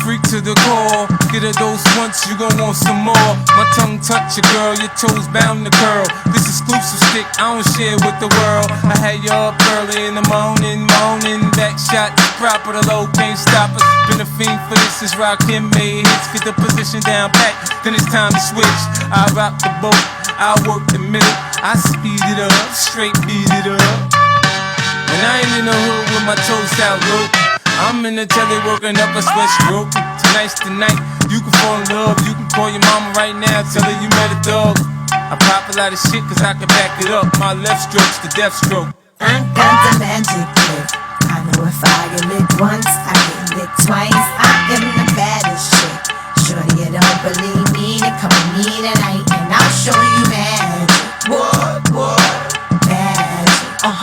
freak to the core. Get a dose once, you gon' want some more. My tongue touch your girl, your toes bound to curl. This exclusive stick, I don't share with the world. I had you up early in the morning. Back shot, proper, the low can't stop us. Been a fiend for this since Rakim made hits. Get the position down pat, then it's time to switch. I rock the boat, I work the middle. I speed it up, straight beat it up. When I ain't in the hood with my toes out low, I'm in the telly working up a sweat stroke. Tonight's the night, you can fall in love. You can call your mama right now, tell her you met a dog. I pop a lot of shit cause I can back it up. My left stroke's the death stroke. I got the magic trick. I know if I get licked once, I get licked twice. I am the baddest chick. Shorty, you don't believe me, then come with me tonight and I'll show you magic. What? Magic. I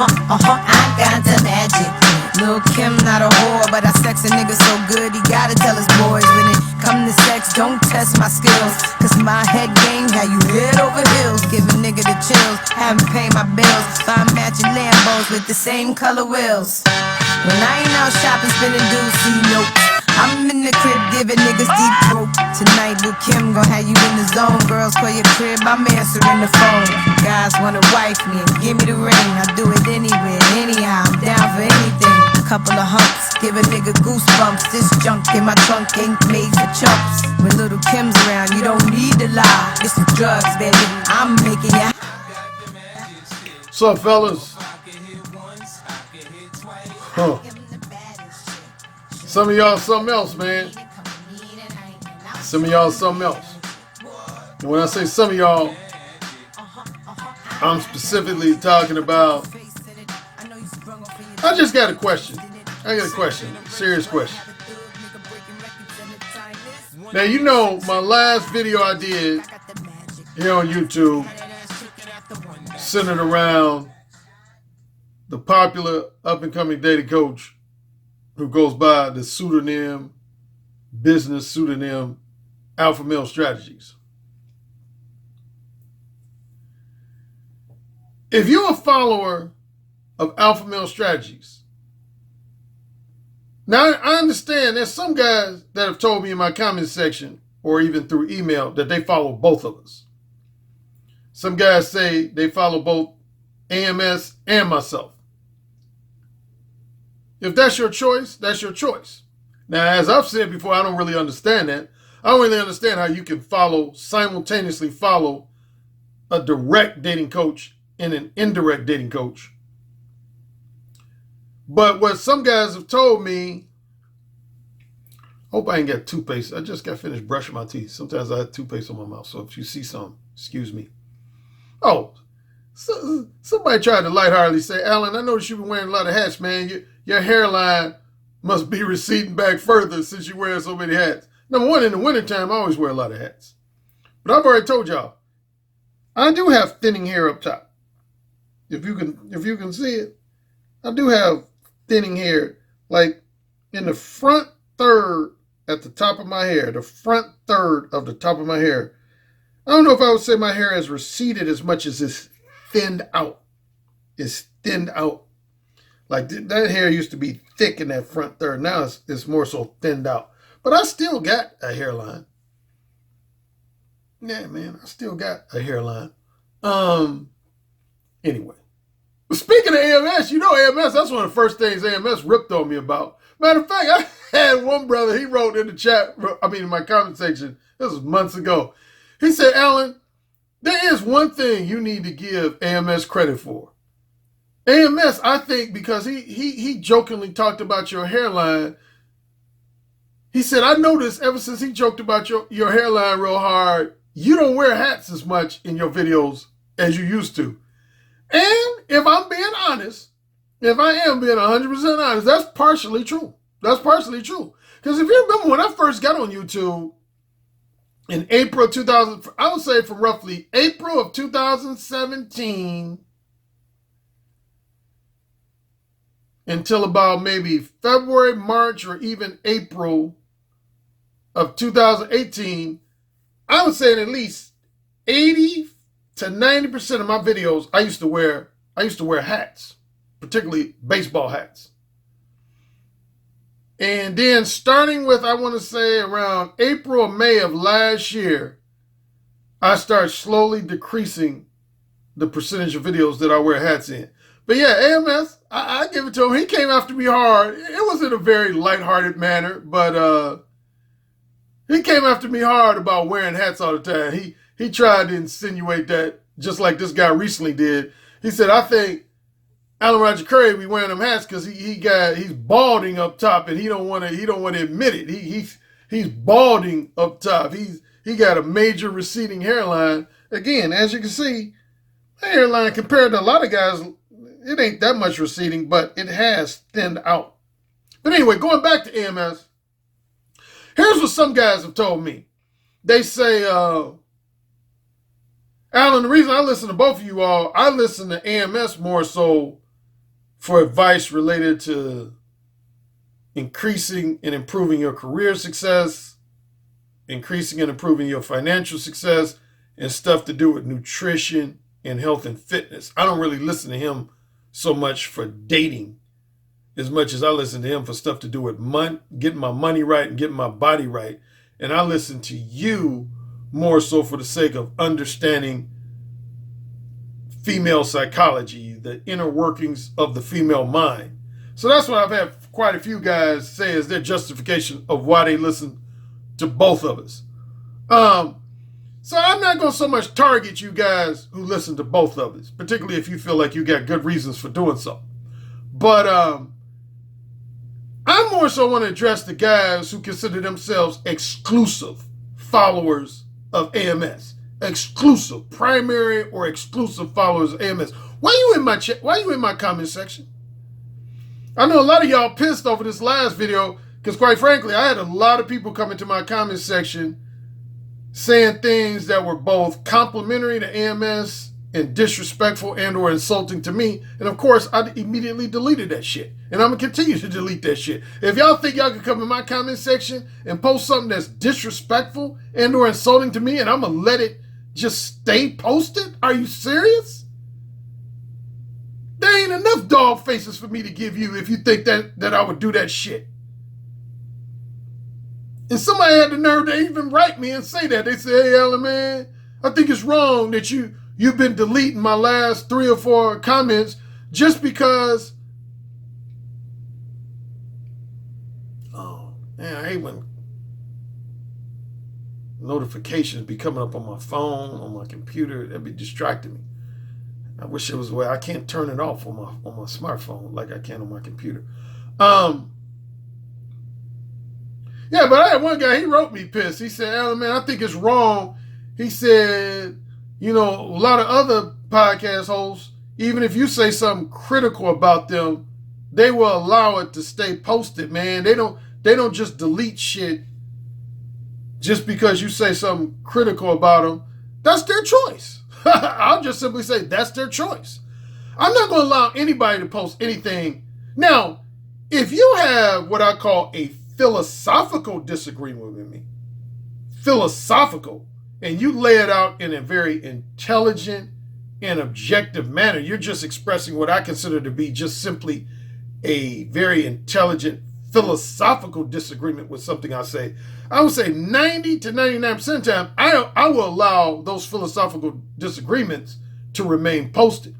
got the magic trick. Lil' Kim not a whore, but I sex a nigga so good he gotta tell his boys. When it come to sex, don't test my skills, cause my head game had you head over heels. Give a nigga the chills, haven't paid my bills. Buy matching Lambos with the same color wheels. When I ain't out shopping, spending see nope. I'm in the crib giving niggas deep throat. Tonight Lil' Kim gon' have you in the zone. Girls call your crib, I'm answering the phone. Guys wanna wife me and give me the ring. I do it anywhere, anyhow, I'm down for anything. Couple of humps, give a nigga goosebumps. This junk in my trunk ain't made for chumps. When Little Kim's around, you don't need to lie. It's the drugs, baby, I'm making ya. What's up, fellas? Some of y'all something else, man. Some of y'all something else. And when I say some of y'all, I'm specifically talking about. I just got a question. I got a question. Serious question. Now, you know, my last video I did here on YouTube centered around the popular up-and-coming dating coach who goes by the pseudonym, business pseudonym, Alpha Male Strategies. If you're a follower of Alpha Male Strategies, now I understand there's some guys that have told me in my comment section or even through email that they follow both of us. Some guys say they follow both AMS and myself. If that's your choice, that's your choice. Now, as I've said before, I don't really understand that. I don't really understand how you can simultaneously follow a direct dating coach and an indirect dating coach. But what some guys have told me, hope I ain't got toothpaste. I just got finished brushing my teeth. Sometimes I have toothpaste on my mouth, so if you see some, excuse me. Oh, somebody tried to lightheartedly say, Alan, I noticed you've been wearing a lot of hats, man. Your hairline must be receding back further since you wear so many hats. Number one, in the wintertime, I always wear a lot of hats. But I've already told y'all, I do have thinning hair up top. If you can see it, I do have thinning hair, like in the front third at the top of my hair, the front third of the top of my hair. I don't know if I would say my hair has receded as much as it's thinned out. It's thinned out. Like that hair used to be thick in that front third. Now it's more so thinned out. But I still got a hairline. Yeah, man, I still got a hairline. Anyway. Speaking of AMS, you know AMS, that's one of the first things AMS ripped on me about. Matter of fact, I had one brother, he wrote in the chat, in my comment section, this was months ago. He said, Alan, there is one thing you need to give AMS credit for. AMS, I think, because he jokingly talked about your hairline. He said, I noticed ever since he joked about your hairline real hard, you don't wear hats as much in your videos as you used to. And if I'm being honest, if I am being 100% honest, that's partially true. That's partially true. Because if you remember when I first got on YouTube in April 2000, I would say from roughly April of 2017 until about maybe February, March, or even April of 2018, I would say at least 80 to 90% of my videos, I used to wear hats, particularly baseball hats. And then starting with, I want to say around April or May of last year, I started slowly decreasing the percentage of videos that I wear hats in. But yeah, AMS, I give it to him. He came after me hard. It was in a very lighthearted manner, but he came after me hard about wearing hats all the time. He tried to insinuate that, just like this guy recently did. He said, I think Alan Roger Currie be wearing them hats because he's balding up top and he don't want to admit it. He's balding up top. He got a major receding hairline. Again, as you can see, my hairline compared to a lot of guys, it ain't that much receding, but it has thinned out. But anyway, going back to AMS, here's what some guys have told me. They say, Alan, the reason I listen to both of you all, I listen to AMS more so for advice related to increasing and improving your career success, increasing and improving your financial success, and stuff to do with nutrition and health and fitness. I don't really listen to him so much for dating as much as I listen to him for stuff to do with getting my money right and getting my body right. And I listen to you more so for the sake of understanding female psychology, the inner workings of the female mind. So that's what I've had quite a few guys say is their justification of why they listen to both of us. So I'm not going to so much target you guys who listen to both of us, particularly if you feel like you got good reasons for doing so. But I more so want to address the guys who consider themselves exclusive followers of AMS. Exclusive, primary or exclusive followers of AMS. Why are you in my comment section? I know a lot of y'all pissed over this last video because, quite frankly, I had a lot of people come into my comment section saying things that were both complimentary to AMS and disrespectful and or insulting to me. And of course, I immediately deleted that shit. And I'm going to continue to delete that shit. If y'all think y'all can come in my comment section and post something that's disrespectful and or insulting to me and I'm going to let it just stay posted? Are you serious? There ain't enough dog faces for me to give you if you think that I would do that shit. And somebody had the nerve to even write me and say that. They say, hey, Alan, man, I think it's wrong that you've been deleting my last 3 or 4 comments just because. Oh, man, I hate when notifications be coming up on my phone, on my computer. That'd be distracting me. I wish it was where I can't turn it off on my smartphone like I can on my computer. Yeah, but I had one guy, he wrote me pissed. He said, Alan, man, I think it's wrong. He said, you know, a lot of other podcast hosts, even if you say something critical about them, they will allow it to stay posted, man. They don't just delete shit just because you say something critical about them. That's their choice. I'll just simply say that's their choice. I'm not going to allow anybody to post anything. Now, if you have what I call a philosophical disagreement with me, philosophical, and you lay it out in a very intelligent and objective manner, you're just expressing what I consider to be just simply a very intelligent philosophical disagreement with something I say. I would say 90 to 99% of the time, I will allow those philosophical disagreements to remain posted.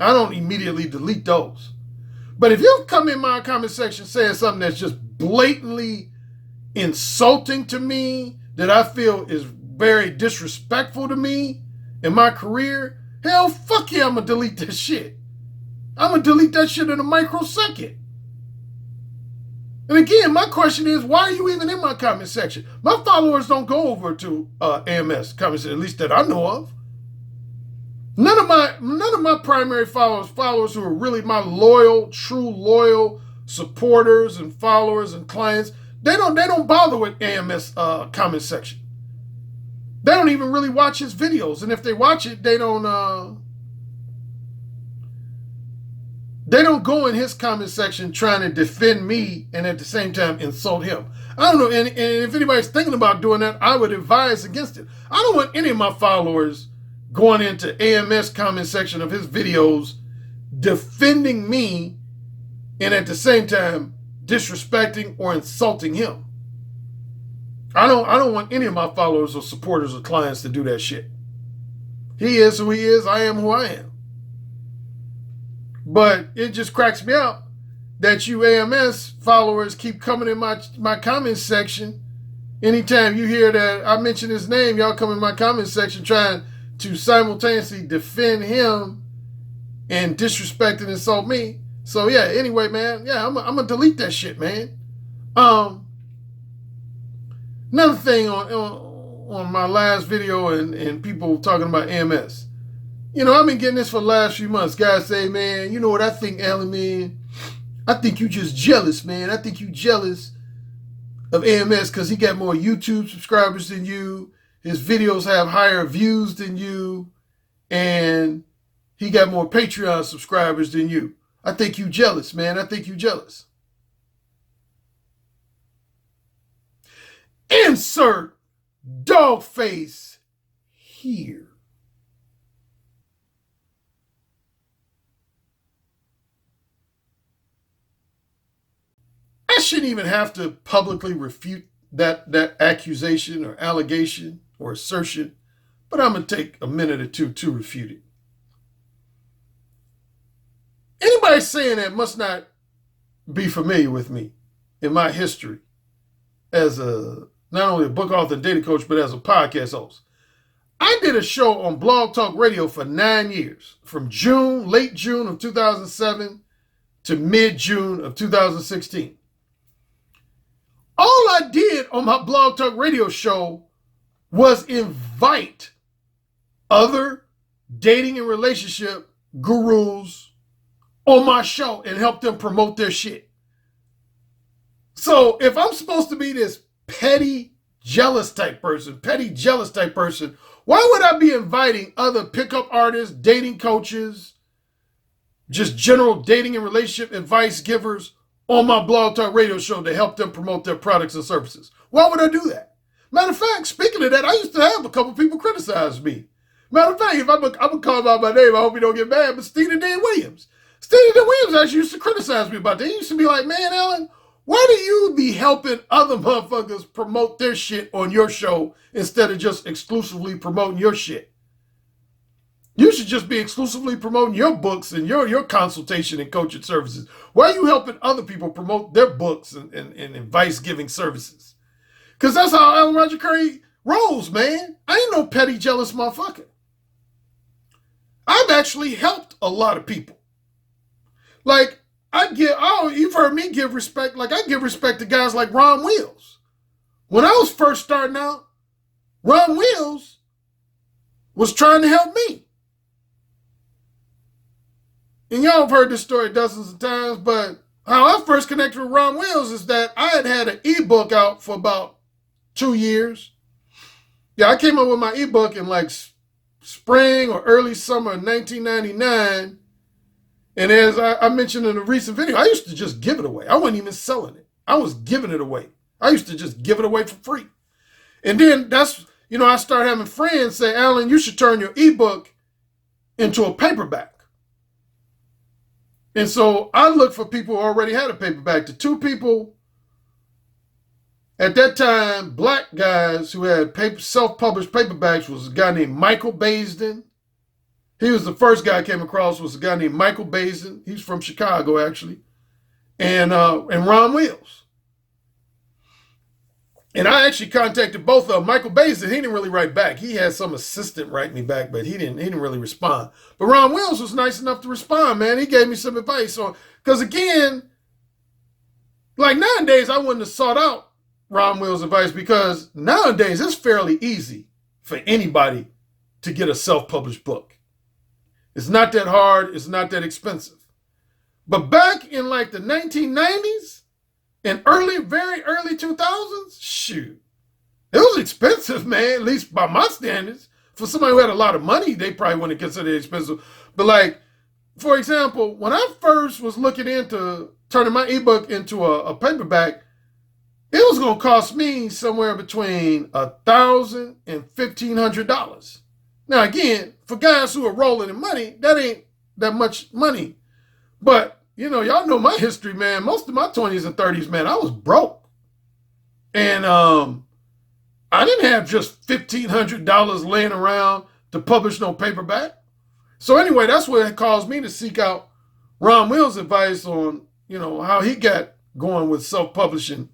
I don't immediately delete those. But if you come in my comment section saying something that's just blatantly insulting to me, that I feel is very disrespectful to me in my career, hell, fuck yeah, I'm going to delete that shit. I'm going to delete that shit in a microsecond. And again, my question is, why are you even in my comment section? My followers don't go over to AMS comment section, at least that I know of. None of my primary followers who are really my true loyal supporters and followers and clients, they don't bother with AMS comment section. They don't even really watch his videos, and if they watch it, they don't go in his comment section trying to defend me and at the same time insult him. I don't know, and if anybody's thinking about doing that, I would advise against it. I don't want any of my followers going into AMS comment section of his videos defending me and at the same time disrespecting or insulting him. I don't want any of my followers or supporters or clients to do that shit. He is who he is. I am who I am. But it just cracks me up that you AMS followers keep coming in my comments section. Anytime you hear that I mention his name, y'all come in my comments section trying to simultaneously defend him and disrespect and insult me. So yeah, anyway, man, yeah, I'm gonna delete that shit, man. Another thing on my last video and people talking about AMS. You know, I've been getting this for the last few months. Guys say, man, you know what I think, Alan, man? I think you just jealous, man. I think you jealous of AMS because he got more YouTube subscribers than you. His videos have higher views than you. And he got more Patreon subscribers than you. I think you jealous, man. I think you jealous. Insert dog face here. I shouldn't even have to publicly refute that accusation or allegation or assertion, but I'm going to take a minute or two to refute it. Anybody saying that must not be familiar with me in my history as not only a book author and data coach, but as a podcast host. I did a show on Blog Talk Radio for 9 years, from late June of 2007 to mid-June of 2016. All I did on my Blog Talk Radio show was invite other dating and relationship gurus on my show and help them promote their shit. So if I'm supposed to be this petty, jealous type person, why would I be inviting other pickup artists, dating coaches, just general dating and relationship advice givers on my Blog Talk Radio show to help them promote their products and services? Why would I do that? Matter of fact, speaking of that, I used to have a couple people criticize me. Matter of fact, if I'm going to call out my name, I hope you don't get mad, but Stephen D. Williams. Stephen D. Williams actually used to criticize me about that. He used to be like, man, Alan, why do you be helping other motherfuckers promote their shit on your show instead of just exclusively promoting your shit? You should just be exclusively promoting your books and your consultation and coaching services. Why are you helping other people promote their books and advice-giving services? Because that's how Alan Roger Currie rolls, man. I ain't no petty, jealous motherfucker. I've actually helped a lot of people. Like, you've heard me give respect. Like, I give respect to guys like Ron Wills. When I was first starting out, Ron Wills was trying to help me. And y'all have heard this story dozens of times, but how I first connected with Ron Wills is that I had an ebook out for about 2 years. Yeah, I came up with my ebook in like spring or early summer of 1999. And as I mentioned in a recent video, I used to just give it away. I wasn't even selling it. I was giving it away. I used to just give it away for free. And then I started having friends say, Alan, you should turn your ebook into a paperback. And so I looked for people who already had a paperback. The two people at that time, black guys who had self-published paperbacks, was a guy named Michael Baisden. He was the first guy I came across, was a guy named Michael Baisden. He's from Chicago, actually. And Ron Wills. And I actually contacted both of them. Michael Baisden, he didn't really write back. He had some assistant write me back, but he didn't really respond. But Ron Wills was nice enough to respond, man. He gave me some advice on, because again, like nowadays, I wouldn't have sought out Ron Wills' advice, because nowadays it's fairly easy for anybody to get a self-published book. It's not that hard. It's not that expensive. But back in like the 1990s, and very early 2000s, shoot, it was expensive, man, at least by my standards. For somebody who had a lot of money, they probably wouldn't consider it expensive. But like, for example, when I first was looking into turning my ebook into a paperback, it was going to cost me somewhere between $1,000 and $1,500. Now, again, for guys who are rolling in money, that ain't that much money. But y'all know my history, man. Most of my 20s and 30s, man, I was broke. And I didn't have just $1,500 laying around to publish no paperback. So anyway, that's what it caused me to seek out Ron Will's advice on, how he got going with self-publishing.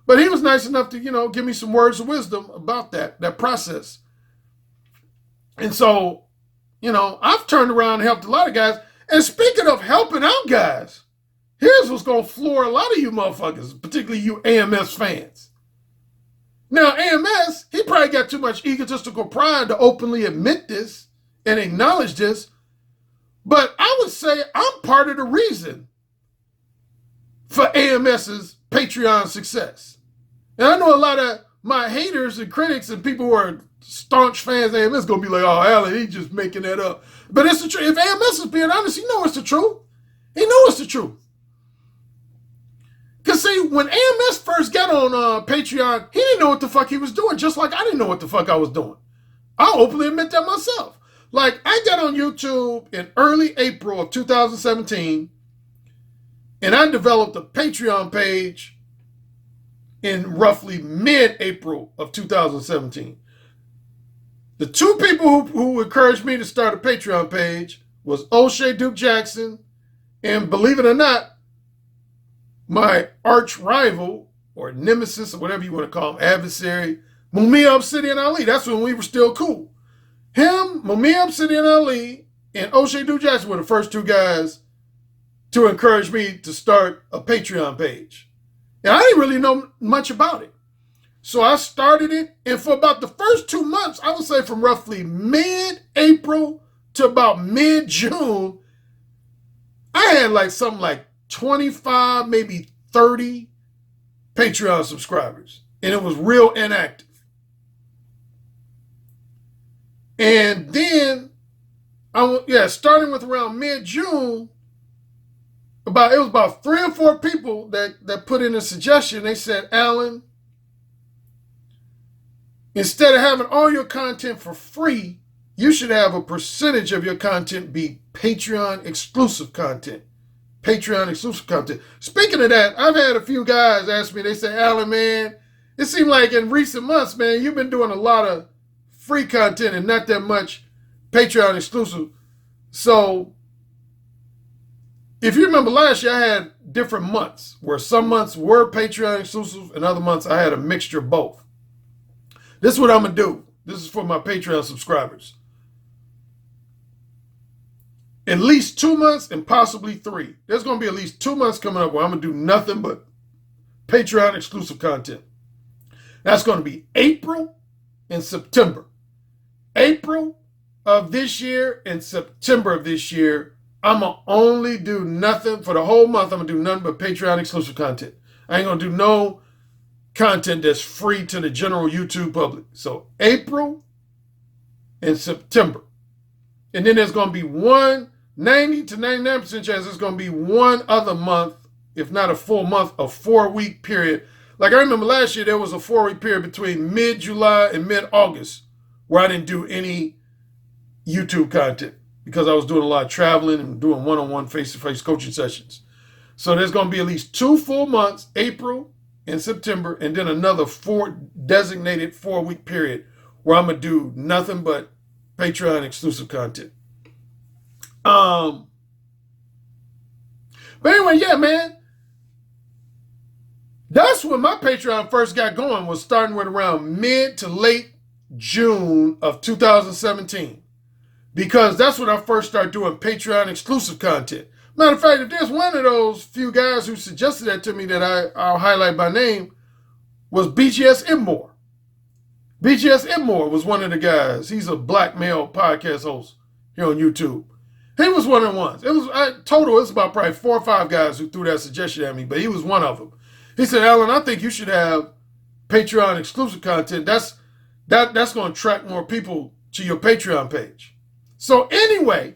But he was nice enough to, give me some words of wisdom about that process. And so, I've turned around and helped a lot of guys. And speaking of helping out guys, here's what's going to floor a lot of you motherfuckers, particularly you AMS fans. Now, AMS, he probably got too much egotistical pride to openly admit this and acknowledge this. But I would say I'm part of the reason for AMS's Patreon success. And I know a lot of my haters and critics and people who are staunch fans of AMS going to be like, oh, Alan, he's just making that up. But it's the truth. If AMS is being honest, he knows it's the truth. He knows it's the truth. Because see, when AMS first got on Patreon, he didn't know what the fuck he was doing, just like I didn't know what the fuck I was doing. I'll openly admit that myself. Like, I got on YouTube in early April of 2017, and I developed a Patreon page in roughly mid-April of 2017. The two people who encouraged me to start a Patreon page was O'Shea Duke Jackson, and believe it or not, my arch rival, or nemesis, or whatever you want to call him, adversary, Mumia Obsidian Ali. That's when we were still cool. Him, Mumia Obsidian Ali, and O'Shea Duke Jackson were the first two guys to encourage me to start a Patreon page. And I didn't really know much about it. So I started it, and for about the first 2 months, I would say from roughly mid-April to about mid-June, I had like something like 25, maybe 30 Patreon subscribers. And it was real inactive. And then, starting with around mid-June, it was about 3 or 4 people that put in a suggestion. They said, Alan, instead of having all your content for free, you should have a percentage of your content be Patreon exclusive content. Patreon exclusive content. Speaking of that, I've had a few guys ask me, they say, Alan, man, it seemed like in recent months, man, you've been doing a lot of free content and not that much Patreon exclusive. So, if you remember last year, I had different months where some months were Patreon exclusive and other months I had a mixture of both. This is what I'm going to do. This is for my Patreon subscribers. At least 2 months and possibly 3. There's going to be at least 2 months coming up where I'm going to do nothing but Patreon exclusive content. That's going to be April and September. April of this year and September of this year, I'm going to only do nothing. For the whole month, I'm going to do nothing but Patreon exclusive content. I ain't going to do no content that's free to the general YouTube public. So April and September. And then there's going to be 90 to 99% chance there's going to be one other month, if not a full month, a 4-week period. Like I remember last year, there was a 4-week period between mid-July and mid-August where I didn't do any YouTube content because I was doing a lot of traveling and doing one-on-one face-to-face coaching sessions. So there's going to be at least 2 full months, April and September, and then another designated 4-week period where I'm going to do nothing but Patreon exclusive content. But anyway, yeah, man. That's when my Patreon first got going, was starting with around mid to late June of 2017. Because that's when I first started doing Patreon exclusive content. Matter of fact, if there's one of those few guys who suggested that to me that I'll highlight by name, was BGS Immore. BGS Immore was one of the guys. He's a black male podcast host here on YouTube. He was one of the ones. It was about probably 4 or 5 guys who threw that suggestion at me, but he was one of them. He said, Alan, I think you should have Patreon exclusive content. That's going to attract more people to your Patreon page. So anyway,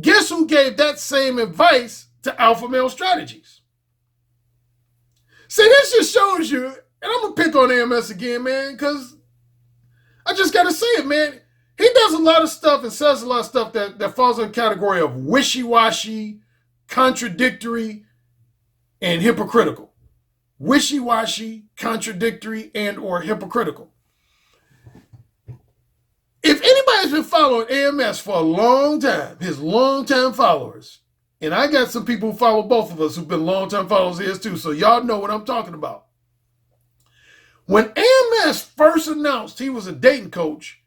guess who gave that same advice to Alpha Male Strategies? See, this just shows you, and I'm going to pick on AMS again, man, because I just got to say it, man. He does a lot of stuff and says a lot of stuff that falls in the category of wishy-washy, contradictory, and hypocritical. Wishy-washy, contradictory, and or hypocritical. If anybody's been following AMS for a long time, his long-time followers, and I got some people who follow both of us who've been long-time followers of his too, so y'all know what I'm talking about. When AMS first announced he was a dating coach,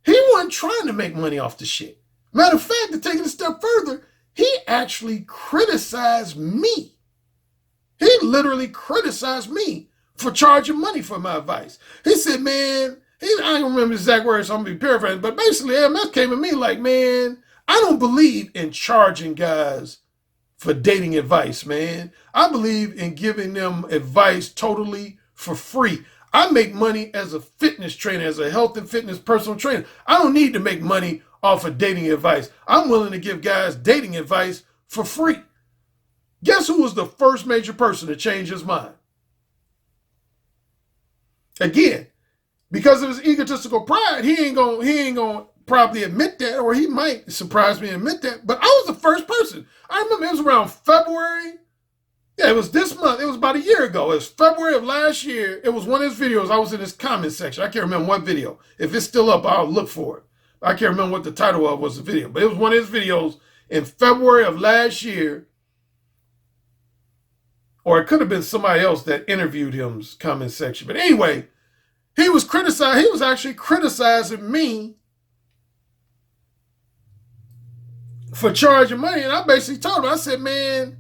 he wasn't trying to make money off the shit. Matter of fact, to take it a step further, he actually criticized me. He literally criticized me for charging money for my advice. He said, man, I don't remember the exact words, so I'm going to be paraphrasing, but basically AMS came at me like, man, I don't believe in charging guys for dating advice, man. I believe in giving them advice totally for free. I make money as a fitness trainer, as a health and fitness personal trainer. I don't need to make money off of dating advice. I'm willing to give guys dating advice for free. Guess who was the first major person to change his mind? Again, because of his egotistical pride, he ain't gonna probably admit that, or he might surprise me and admit that. But I was the first person. I remember it was around February. Yeah, it was this month. It was about a year ago. It was February of last year. It was one of his videos. I was in his comment section. I can't remember what video. If it's still up, I'll look for it. I can't remember what the title of was the video, but it was one of his videos in February of last year. Or it could have been somebody else that interviewed him's comment section. But anyway, he was criticized. He was actually criticizing me for charging money. And I basically told him, I said, man,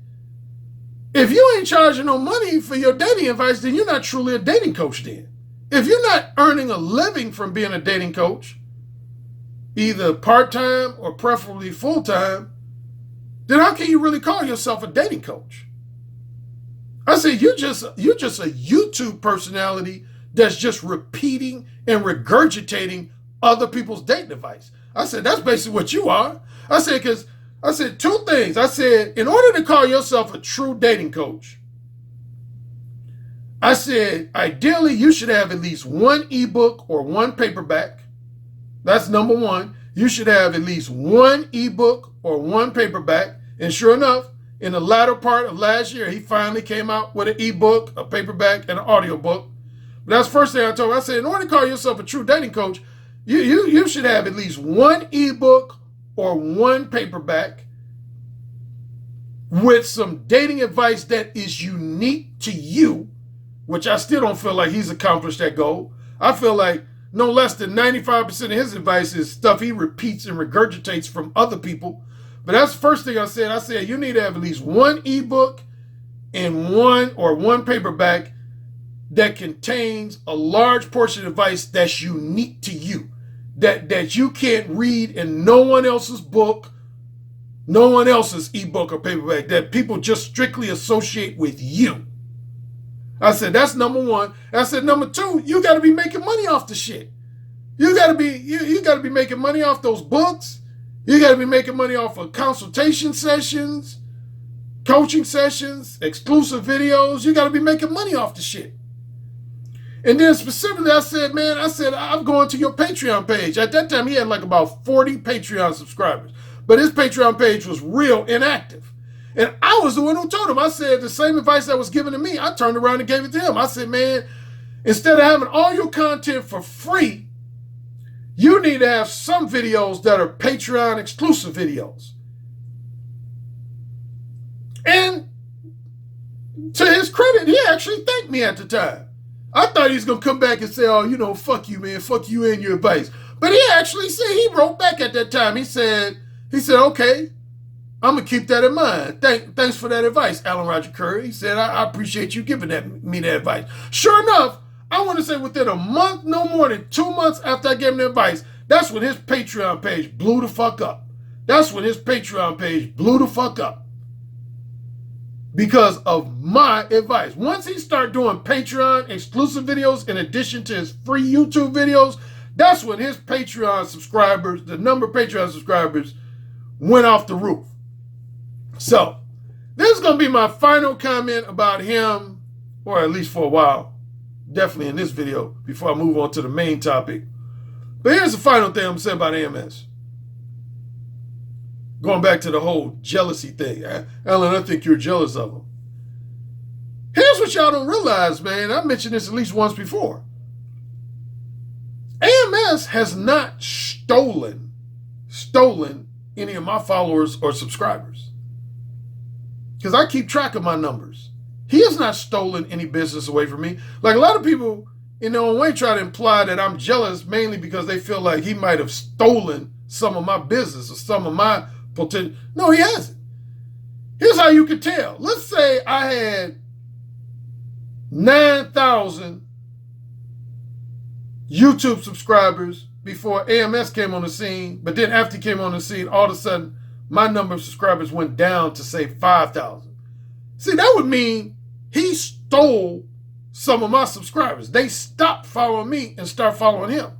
if you ain't charging no money for your dating advice, then you're not truly a dating coach then. If you're not earning a living from being a dating coach, either part-time or preferably full-time, then how can you really call yourself a dating coach? I said, you're just a YouTube personality that's just repeating and regurgitating other people's dating advice. I said, that's basically what you are. I said two things. I said, in order to call yourself a true dating coach, I said, ideally, you should have at least one ebook or one paperback. That's number one. You should have at least one ebook or one paperback. And sure enough, in the latter part of last year, he finally came out with an ebook, a paperback, and an audiobook. But that's the first thing I told him. I said, in order to call yourself a true dating coach, you should have at least one ebook or one paperback with some dating advice that is unique to you, which I still don't feel like he's accomplished that goal. I feel like no less than 95% of his advice is stuff he repeats and regurgitates from other people. But that's the first thing I said. I said, you need to have at least one ebook and one paperback that contains a large portion of advice that's unique to you, that you can't read in no one else's book, no one else's ebook or paperback, that people just strictly associate with you. I said, that's number one. I said, number two, you got to be making money off the shit. You got to be making money off those books. You got to be making money off of consultation sessions, coaching sessions, exclusive videos. You got to be making money off the shit. And then specifically, I said, I'm going to your Patreon page. At that time, he had like about 40 Patreon subscribers. But his Patreon page was real inactive. And I was the one who told him. I said, the same advice that was given to me, I turned around and gave it to him. I said, man, instead of having all your content for free, you need to have some videos that are Patreon exclusive videos. And to his credit, he actually thanked me at the time. I thought he was going to come back and say, oh, fuck you, man. Fuck you and your advice. But he actually said, he wrote back at that time. He said, okay, I'm going to keep that in mind. Thanks for that advice, Alan Roger Currie. He said, I appreciate you giving me that advice. Sure enough, I want to say within a month, no more than 2 months after I gave him the advice, that's when his Patreon page blew the fuck up. That's when his Patreon page blew the fuck up. Because of my advice. Once he started doing Patreon exclusive videos in addition to his free YouTube videos, that's when his Patreon subscribers, the number of Patreon subscribers, went off the roof. So, this is going to be my final comment about him, or at least for a while. Definitely in this video, before I move on to the main topic. But here's the final thing I'm going to say about AMS. Going back to the whole jealousy thing. Alan, I think you're jealous of them. Here's what y'all don't realize, man. I mentioned this at least once before. AMS has not stolen any of my followers or subscribers. Because I keep track of my numbers. He has not stolen any business away from me. Like a lot of people in their own way try to imply that I'm jealous mainly because they feel like he might have stolen some of my business or some of my potential. No, he hasn't. Here's how you can tell. Let's say I had 9,000 YouTube subscribers before AMS came on the scene, but then after he came on the scene, all of a sudden, my number of subscribers went down to, say, 5,000. See, that would mean he stole some of my subscribers. They stopped following me and started following him.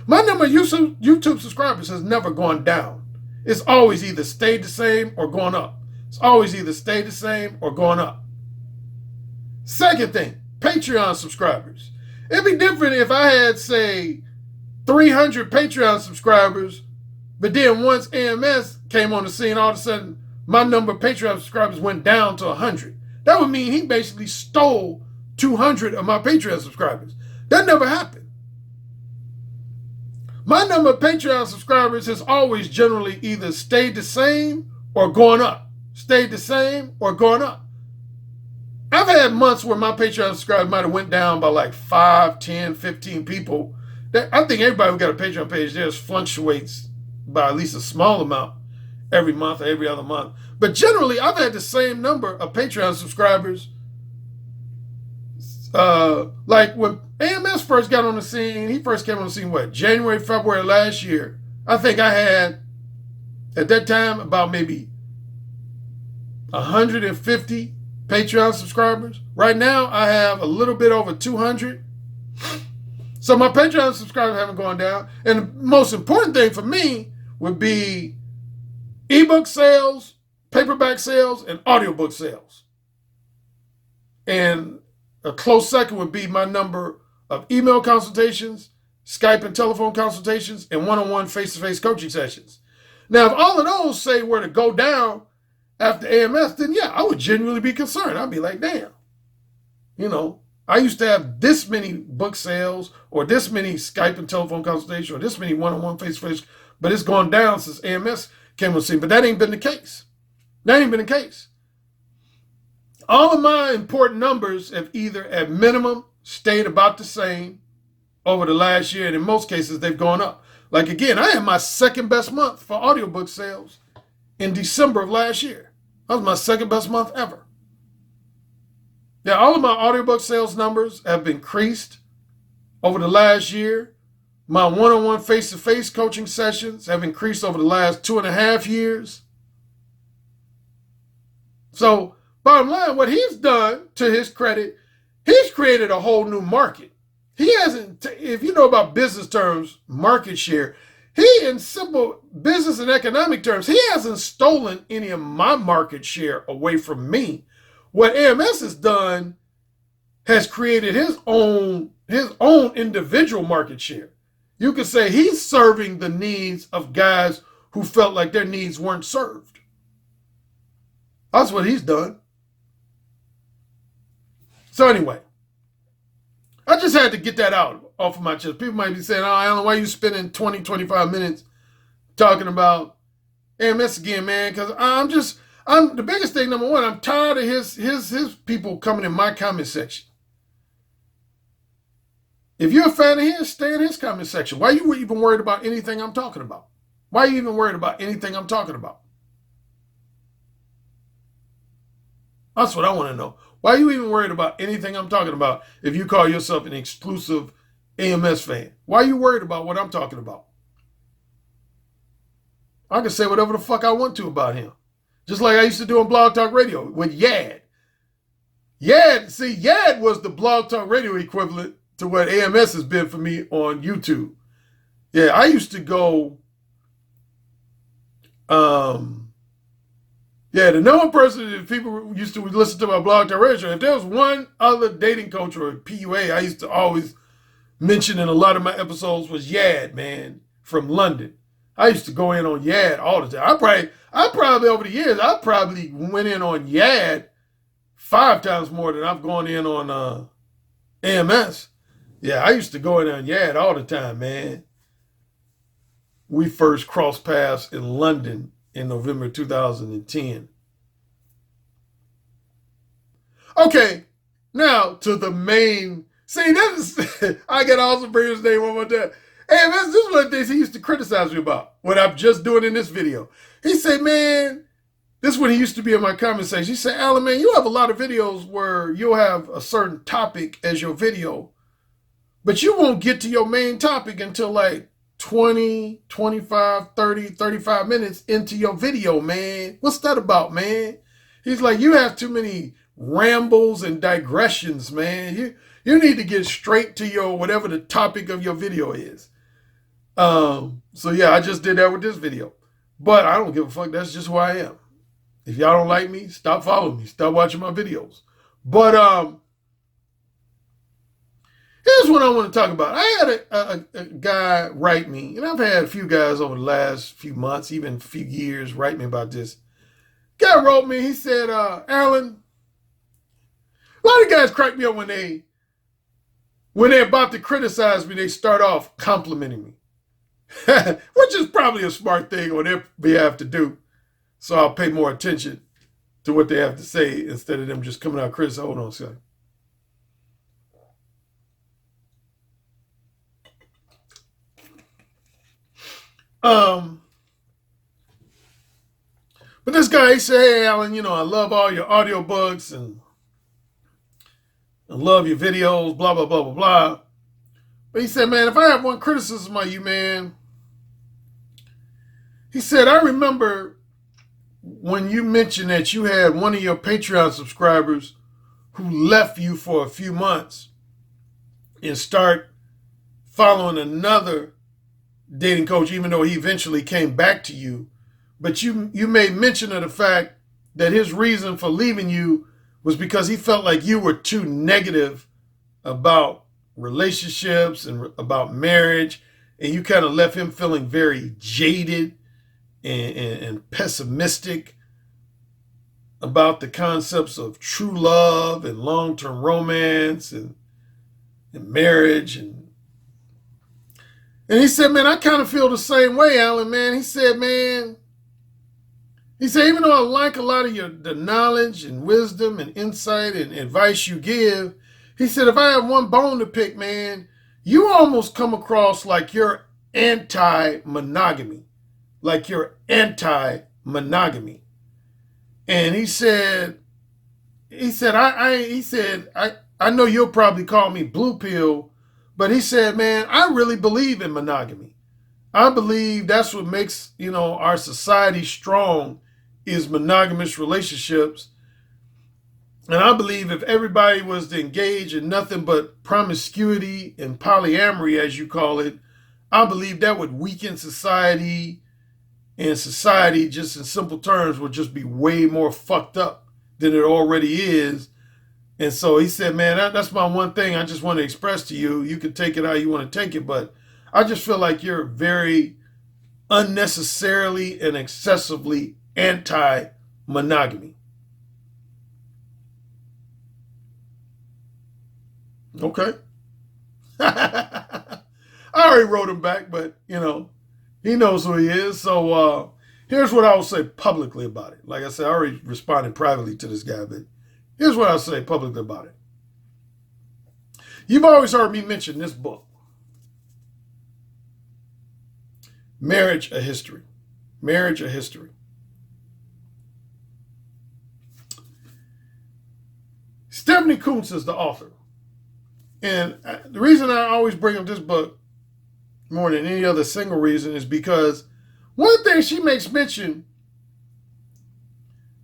My number of YouTube subscribers has never gone down. It's always either stayed the same or gone up. It's always either stayed the same or gone up. Second thing, Patreon subscribers. It'd be different if I had, say, 300 Patreon subscribers, but then once AMS came on the scene, all of a sudden, my number of Patreon subscribers went down to 100. That would mean he basically stole 200 of my Patreon subscribers. That never happened. My number of Patreon subscribers has always generally either stayed the same or gone up. Stayed the same or gone up. I've had months where my Patreon subscribers might have went down by like 5, 10, 15 people. I think everybody who got a Patreon page theirs fluctuates by at least a small amount every month or every other month. But generally, I've had the same number of Patreon subscribers. Like when AMS first got on the scene, he first came on the scene, what, January, February last year. I think I had, at that time, about maybe 150 Patreon subscribers. Right now, I have a little bit over 200. So my Patreon subscribers haven't gone down. And the most important thing for me would be ebook sales, paperback sales, and audiobook sales. And a close second would be my number of email consultations, Skype and telephone consultations, and one-on-one face-to-face coaching sessions. Now, if all of those say were to go down after AMS, then yeah, I would genuinely be concerned. I'd be like, damn, you know, I used to have this many book sales or this many Skype and telephone consultations or this many one-on-one face-to-face, but it's gone down since AMS came on the scene. But that ain't been the case. That ain't been the case. All of my important numbers have either at minimum stayed about the same over the last year, and in most cases they've gone up. Like again, I had my second best month for audiobook sales in December of last year. That was my second best month ever. Yeah, all of my audiobook sales numbers have increased over the last year. My one-on-one face-to-face coaching sessions have increased over the last 2.5 years. So, bottom line, what he's done, to his credit, he's created a whole new market. He hasn't, if you know about business terms, market share, he, in simple business and economic terms, he hasn't stolen any of my market share away from me. What AMS has done has created his own individual market share. You could say he's serving the needs of guys who felt like their needs weren't served. That's what he's done. So anyway, I just had to get that out off of my chest. People might be saying, oh, Alan, why are you spending 20, 25 minutes talking about AMS again, man? Because I'm the biggest thing, number one, I'm tired of his people coming in my comment section. If you're a fan of his, stay in his comment section. Why are you even worried about anything I'm talking about? Why are you even worried about anything I'm talking about? That's what I want to know. Why are you even worried about anything I'm talking about if you call yourself an exclusive AMS fan? Why are you worried about what I'm talking about? I can say whatever the fuck I want to about him. Just like I used to do on Blog Talk Radio with Yad. Yad was the Blog Talk Radio equivalent to what AMS has been for me on YouTube. Yeah, I used to go, the number one person that people used to listen to my Blog Talk Radio show, if there was one other dating coach or PUA I used to always mention in a lot of my episodes was Yad, man, from London. I used to go in on Yad all the time. I probably over the years, I probably went in on Yad 5 times more than I've gone in on AMS. Yeah, I used to go in on Yad all the time, man. We first crossed paths in London in November 2010. Okay, now to the main. See, this is, I get also bring his name one more time. Hey, this is one of the things he used to criticize me about, what I'm just doing in this video. He said, man, this is when he used to be in my conversation. He said, Alan, man, you have a lot of videos where you'll have a certain topic as your video, but you won't get to your main topic until like 20, 25, 30, 35 minutes into your video, man. What's that about, man? He's like, you have too many rambles and digressions, man. You need to get straight to your whatever the topic of your video is. So yeah, I just did that with this video. But I don't give a fuck. That's just who I am. If y'all don't like me, stop following me. Stop watching my videos. But here's what I want to talk about. I had a guy write me, and I've had a few guys over the last few months, even a few years, write me about this. Guy wrote me, he said, Alan, a lot of guys crack me up when they're about to criticize me, they start off complimenting me. Which is probably a smart thing on their behalf to do. So I'll pay more attention to what they have to say instead of them just coming out criticizing. Hold on a second. But this guy, he said, hey, Alan, you know, I love all your audiobooks and I love your videos, blah, blah, blah, blah, blah. But he said, man, if I have one criticism of you, man, he said, I remember when you mentioned that you had one of your Patreon subscribers who left you for a few months and start following another dating coach, even though he eventually came back to you. But you made mention of the fact that his reason for leaving you was because he felt like you were too negative about relationships and about marriage, and you kind of left him feeling very jaded and pessimistic about the concepts of true love and long-term romance and marriage. And he said, man, I kind of feel the same way, Alan, man. He said, even though I like a lot of the knowledge and wisdom and insight and advice you give, he said, if I have one bone to pick, man, you almost come across like you're anti-monogamy. Like you're anti-monogamy. And he said, I know you'll probably call me blue pill, but he said, man, I really believe in monogamy. I believe that's what makes, our society strong is monogamous relationships. And I believe if everybody was to engage in nothing but promiscuity and polyamory, as you call it, I believe that would weaken society, and society, just in simple terms, would just be way more fucked up than it already is. And so he said, man, that's my one thing I just want to express to you. You can take it how you want to take it, but I just feel like you're very unnecessarily and excessively anti-monogamy. Okay. I already wrote him back, but, he knows who he is. So here's what I will say publicly about it. Like I said, I already responded privately to this guy, but here's what I'll say publicly about it. You've always heard me mention this book, Marriage, a History. Marriage, a History. Stephanie Coontz is the author. And the reason I always bring up this book more than any other single reason is because one thing she makes mention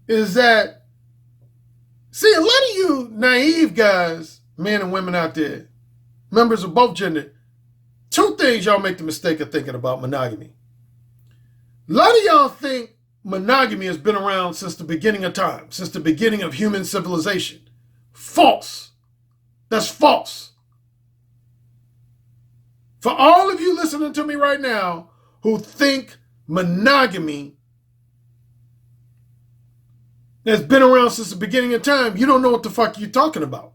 is that, see, a lot of you naive guys, men and women out there, members of both gender, two things y'all make the mistake of thinking about monogamy. A lot of y'all think monogamy has been around since the beginning of time, since the beginning of human civilization. False. That's false. For all of you listening to me right now who think monogamy that's been around since the beginning of time, you don't know what the fuck you're talking about.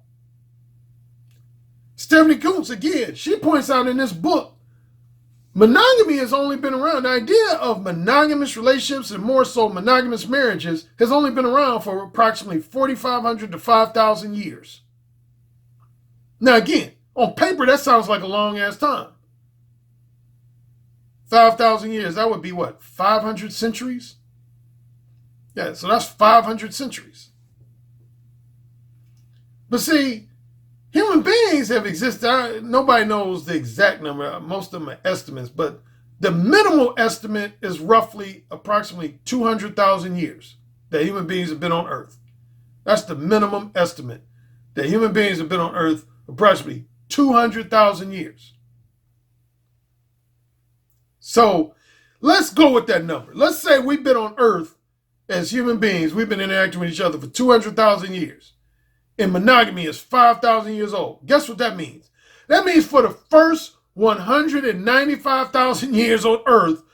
Stephanie Coontz, again, she points out in this book, monogamy has only been around. The idea of monogamous relationships and more so monogamous marriages has only been around for approximately 4,500 to 5,000 years. Now, again, on paper, that sounds like a long ass time. 5,000 years, that would be what, 500 centuries? Yeah, so that's 500 centuries. But see, human beings have existed. Nobody knows the exact number. Most of them are estimates, but the minimal estimate is roughly approximately 200,000 years that human beings have been on Earth. That's the minimum estimate that human beings have been on Earth, approximately 200,000 years. So let's go with that number. Let's say we've been on Earth as human beings. We've been interacting with each other for 200,000 years. And monogamy is 5,000 years old. Guess what that means? That means for the first 195,000 years on Earth,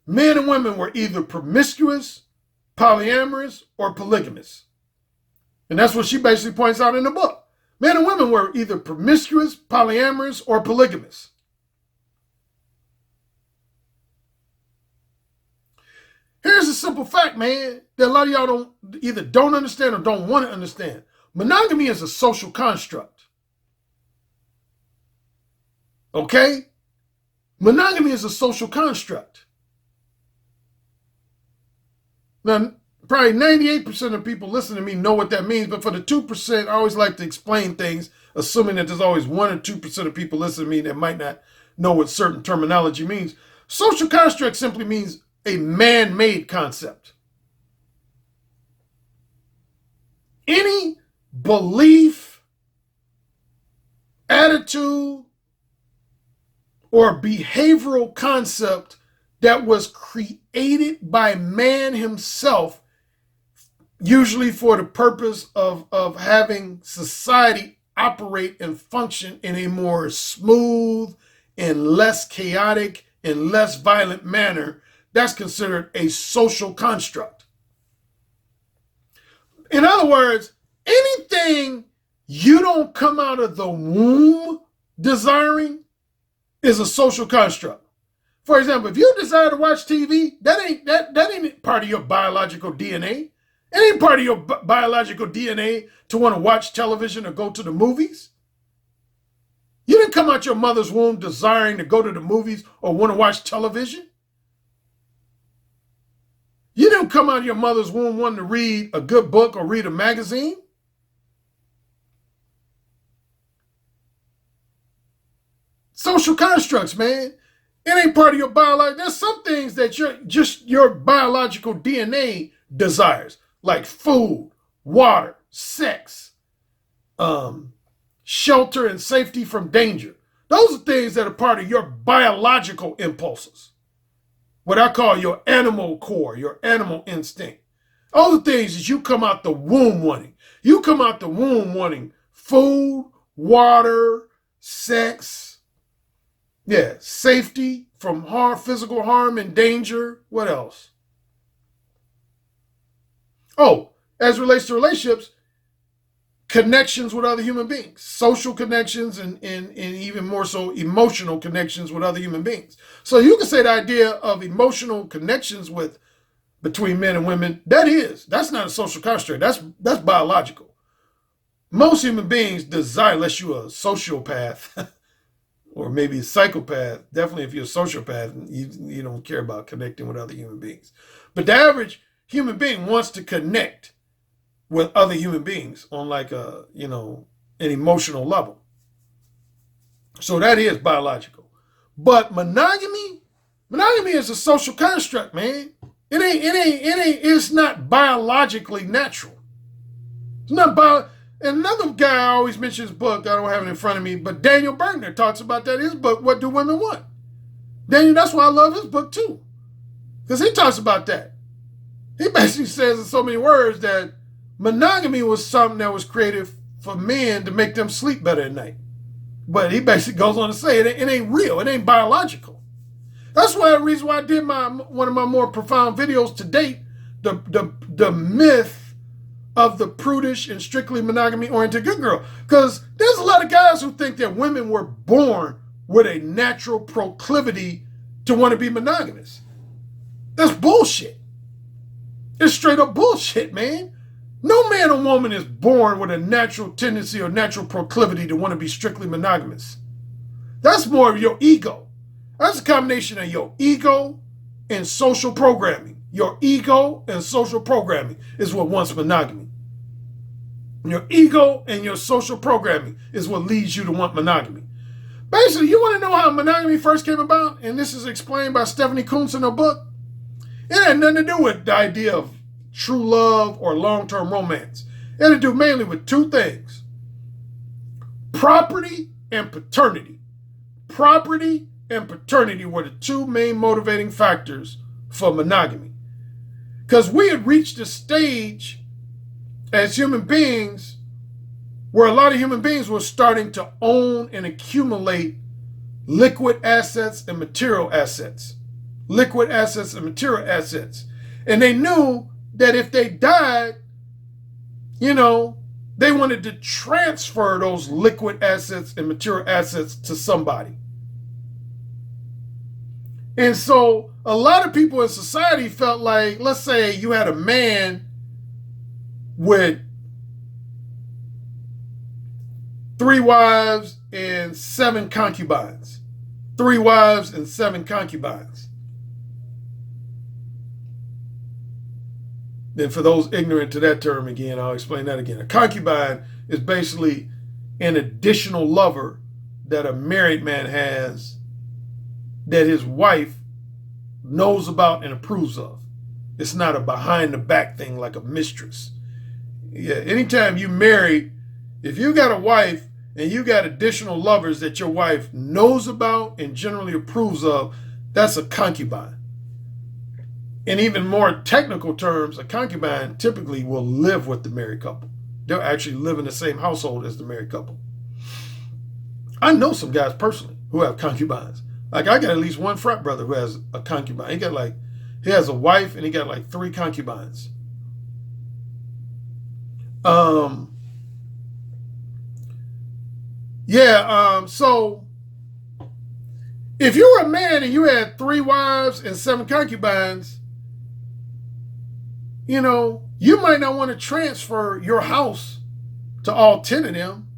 men and women were either promiscuous, polyamorous, or polygamous. And that's what she basically points out in the book. Men and women were either promiscuous, polyamorous, or polygamous. Here's a simple fact, man, that a lot of y'all don't understand or don't want to understand. Monogamy is a social construct. Okay? Monogamy is a social construct. Now, probably 98% of people listening to me know what that means, but for the 2%, I always like to explain things, assuming that there's always 1 or 2% of people listening to me that might not know what certain terminology means. Social construct simply means a man-made concept. Any belief, attitude, or behavioral concept that was created by man himself, usually for the purpose of having society operate and function in a more smooth and less chaotic and less violent manner, that's considered a social construct. In other words, anything you don't come out of the womb desiring is a social construct. For example, if you desire to watch TV, that ain't part of your biological DNA. It ain't part of your biological DNA to want to watch television or go to the movies. You didn't come out your mother's womb desiring to go to the movies or want to watch television. You didn't come out of your mother's womb wanting to read a good book or read a magazine. Social constructs, man. It ain't part of your biology. There's some things that your biological DNA desires, like food, water, sex, shelter and safety from danger. Those are things that are part of your biological impulses. What I call your animal core, your animal instinct. All the things that you come out the womb wanting. You come out the womb wanting food, water, sex, safety from physical harm and danger. What else? Oh, as it relates to relationships, connections with other human beings, social connections, and even more so emotional connections with other human beings. So you can say the idea of emotional connections between men and women, that's not a social construct. That's biological. Most human beings desire, unless you're a sociopath or maybe a psychopath, definitely if you're a sociopath, you don't care about connecting with other human beings. But the average human being wants to connect with other human beings on like an emotional level. So that is biological. But monogamy is a social construct, man. It's not biologically natural. It's not Another guy I always mentions his book, I don't have it in front of me, but Daniel Bergner talks about that in his book, What Do Women Want? Daniel, that's why I love his book too. Because he talks about that. He basically says in so many words that monogamy was something that was created for men to make them sleep better at night. But he basically goes on to say it ain't real. It ain't biological. That's why the reason why I did one of my more profound videos to date, the myth of the prudish and strictly monogamy-oriented good girl. Because there's a lot of guys who think that women were born with a natural proclivity to want to be monogamous. That's bullshit. It's straight up bullshit, man. No man or woman is born with a natural tendency or natural proclivity to want to be strictly monogamous. That's more of your ego. That's a combination of your ego and social programming. Your ego and social programming is what wants monogamy. Your ego and your social programming is what leads you to want monogamy. Basically, you want to know how monogamy first came about? And this is explained by Stephanie Kuntz in her book. It had nothing to do with the idea of true love or long-term romance. It had to do mainly with two things: property and paternity. Property and paternity were the two main motivating factors for monogamy. Because we had reached a stage as human beings where a lot of human beings were starting to own and accumulate liquid assets and material assets. Liquid assets and material assets. And they knew that if they died, they wanted to transfer those liquid assets and material assets to somebody. And so a lot of people in society felt like, let's say you had a man with 3 wives and 7 concubines. 3 wives and 7 concubines. Then for those ignorant to that term again, I'll explain that again. A concubine is basically an additional lover that a married man has that his wife knows about and approves of. It's not a behind the back thing like a mistress. Yeah, anytime you married, if you got a wife and you got additional lovers that your wife knows about and generally approves of, that's a concubine. In even more technical terms, a concubine typically will live with the married couple. They'll actually live in the same household as the married couple. I know some guys personally who have concubines. Like, I got at least one frat brother who has a concubine. He has a wife and he got like 3 concubines. So if you were a man and you had 3 wives and 7 concubines, you might not want to transfer your house to all 10 of them.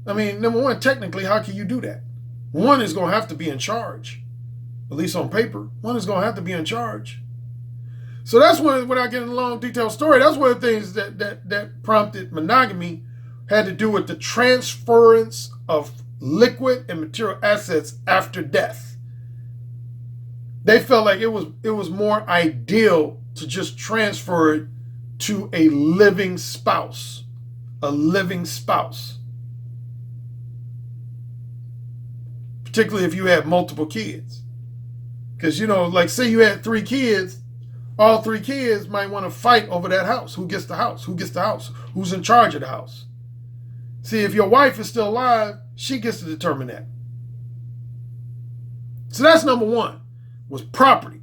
I mean, number one, technically, how can you do that? One is going to have to be in charge, at least on paper. One is going to have to be in charge. So that's without getting a long detailed story, that's one of the things that prompted monogamy, had to do with the transference of liquid and material assets after death. They felt like it was more ideal to just transfer it to a living spouse. A living spouse. Particularly if you had multiple kids. Because, like say you had 3 kids, all 3 kids might want to fight over that house. Who gets the house? Who gets the house? Who's in charge of the house? See, if your wife is still alive, she gets to determine that. So that's number one, was property.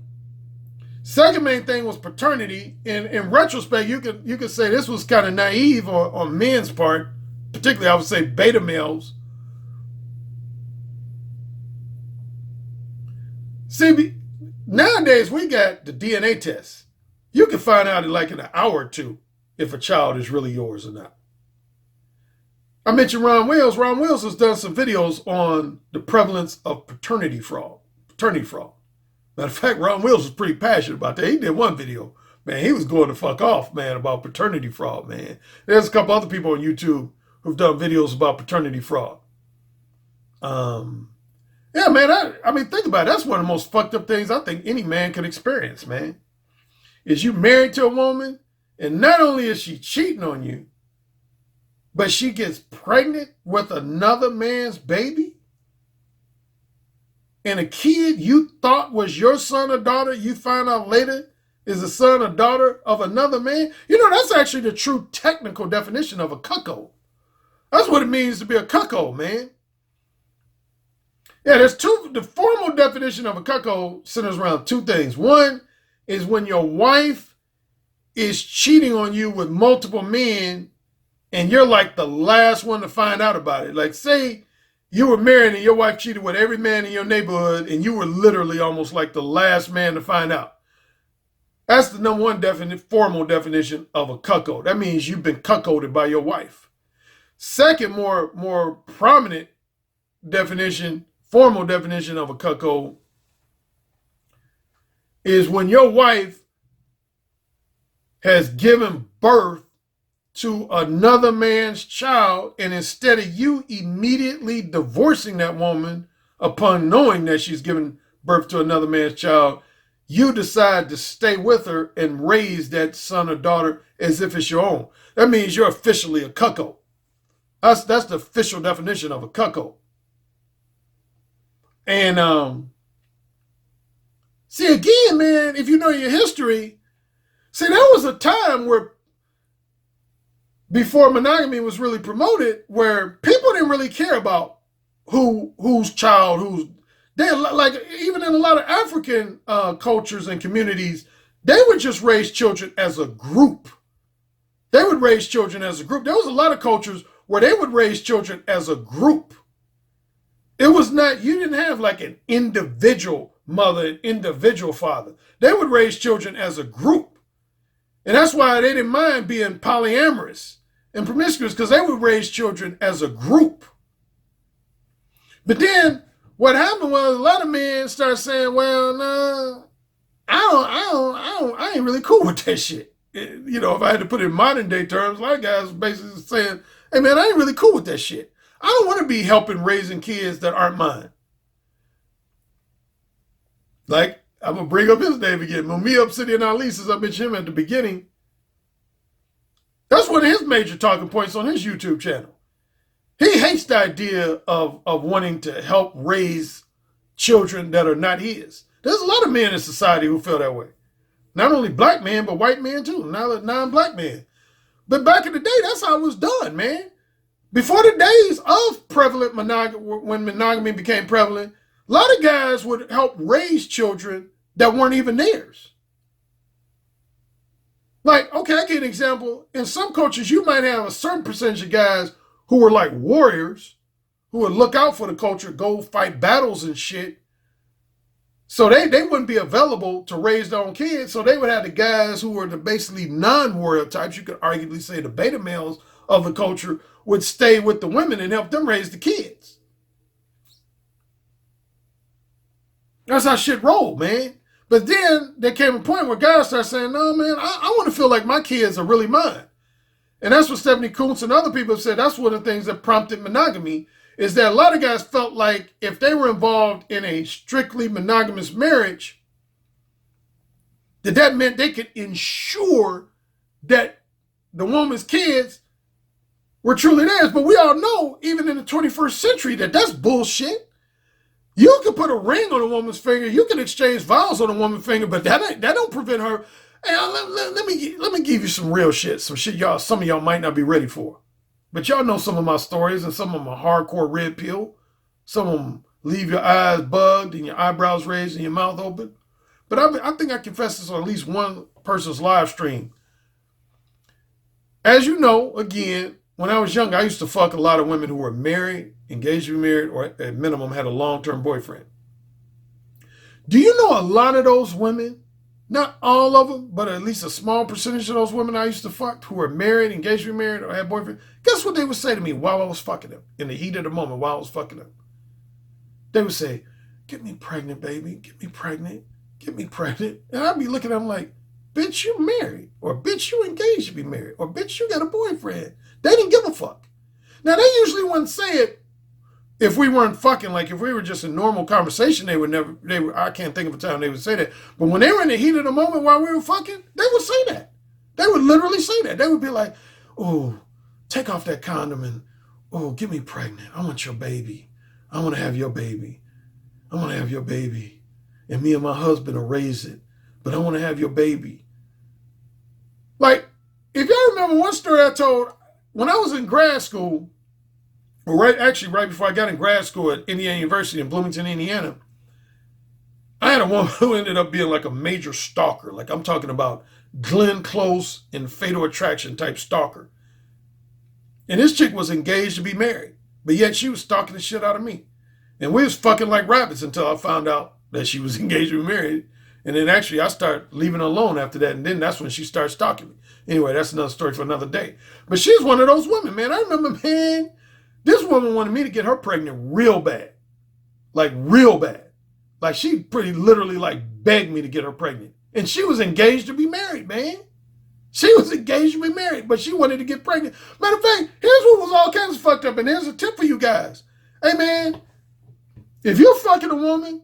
Second main thing was paternity. And in retrospect, you could say this was kind of naive on men's part, particularly I would say beta males. See, nowadays we got the DNA test. You can find out in like an hour or 2 if a child is really yours or not. I mentioned Ron Wills. Ron Wills has done some videos on the prevalence of paternity fraud. Matter of fact, Ron Wills was pretty passionate about that. He did one video. Man, he was going to fuck off, man, about paternity fraud, man. There's a couple other people on YouTube who've done videos about paternity fraud. Yeah, man, I mean, think about it. That's one of the most fucked up things I think any man can experience, man. Is you married to a woman, and not only is she cheating on you, but she gets pregnant with another man's baby? And a kid you thought was your son or daughter, you find out later is a son or daughter of another man? That's actually the true technical definition of a cuckold. That's what it means to be a cuckold, man. Yeah, there's two. The formal definition of a cuckold centers around two things. One is when your wife is cheating on you with multiple men and you're like the last one to find out about it. Like, say you were married and your wife cheated with every man in your neighborhood and you were literally almost like the last man to find out. That's the number one formal definition of a cuckold. That means you've been cuckolded by your wife. Second, more prominent definition, formal definition of a cuckold is when your wife has given birth to another man's child, and instead of you immediately divorcing that woman upon knowing that she's given birth to another man's child, you decide to stay with her and raise that son or daughter as if it's your own. That means you're officially a cuckold. That's the official definition of a cuckold. And see, again, man, if you know your history, see, there was a time where before monogamy was really promoted, where people didn't really care about whose child, they, like, even in a lot of African cultures and communities, they would just raise children as a group. They would raise children as a group. There was a lot of cultures where they would raise children as a group. It was not, you didn't have like an individual mother, an individual father. They would raise children as a group. And that's why they didn't mind being polyamorous and promiscuous, because they would raise children as a group. But then what happened was a lot of men started saying, well, no, I ain't really cool with that shit. You know, if I had to put it in modern day terms, a lot of guys basically saying, hey man, I ain't really cool with that shit. I don't want to be helping raising kids that aren't mine. Like, I'm going to bring up his name again. Mumia Obsidian Ali, since I mentioned him at the beginning. That's one of his major talking points on his YouTube channel. He hates the idea of wanting to help raise children that are not his. There's a lot of men in society who feel that way. Not only black men, but white men too, non-black men. But back in the day, that's how it was done, man. Before the days of prevalent monogamy, when monogamy became prevalent, a lot of guys would help raise children that weren't even theirs. Like, okay, I give an example. In some cultures, you might have a certain percentage of guys who were like warriors, who would look out for the culture, go fight battles and shit. So they wouldn't be available to raise their own kids. So they would have the guys who were the basically non-warrior types. You could arguably say the beta males of the culture would stay with the women and help them raise the kids. That's how shit rolled, man. But then there came a point where guys started saying, no, man, I want to feel like my kids are really mine. And that's what Stephanie Kuntz and other people have said. That's one of the things that prompted monogamy, is that a lot of guys felt like if they were involved in a strictly monogamous marriage, that meant they could ensure that the woman's kids were truly theirs. But we all know, even in the 21st century, that that's bullshit. You can put a ring on a woman's finger, you can exchange vows on a woman's finger, but that don't prevent her. Hey, let me give you some real shit, some shit some of y'all might not be ready for. But y'all know some of my stories, and some of them are hardcore red pill. Some of them leave your eyes bugged and your eyebrows raised and your mouth open. But I think I confessed this on at least one person's live stream. As you know, again, when I was young, I used to fuck a lot of women who were married, engaged to be married, or at minimum had a long-term boyfriend. Do you know a lot of those women, not all of them, but at least a small percentage of those women I used to fuck who were married, engaged to be married, or had boyfriends, guess what they would say to me while I was fucking them, in the heat of the moment while I was fucking them? They would say, get me pregnant, baby, get me pregnant, get me pregnant. And I'd be looking at them like, bitch, you married, or bitch, you engaged to be married, or bitch, you got a boyfriend. They didn't give a fuck. Now, they usually wouldn't say it if we weren't fucking. Like, if we were just in normal conversation, I can't think of a time they would say that. But when they were in the heat of the moment while we were fucking, they would say that. They would literally say that. They would be like, oh, take off that condom and, oh, get me pregnant. I want your baby. I want to have your baby. I want to have your baby. And me and my husband will raise it. But I want to have your baby. Like, if y'all remember one story I told, when I was in grad school, right before I got in grad school at Indiana University in Bloomington, Indiana, I had a woman who ended up being like a major stalker. Like I'm talking about Glenn Close and Fatal Attraction type stalker. And this chick was engaged to be married, but yet she was stalking the shit out of me. And we was fucking like rabbits until I found out that she was engaged to be married. And then actually I started leaving her alone after that. And then that's when she started stalking me. Anyway, that's another story for another day. But she's one of those women, man. I remember, man, this woman wanted me to get her pregnant real bad. Like real bad. Like she pretty literally like begged me to get her pregnant. And she was engaged to be married, man. She was engaged to be married, but she wanted to get pregnant. Matter of fact, here's what was all kinds of fucked up. And here's a tip for you guys. Hey, man, if you're fucking a woman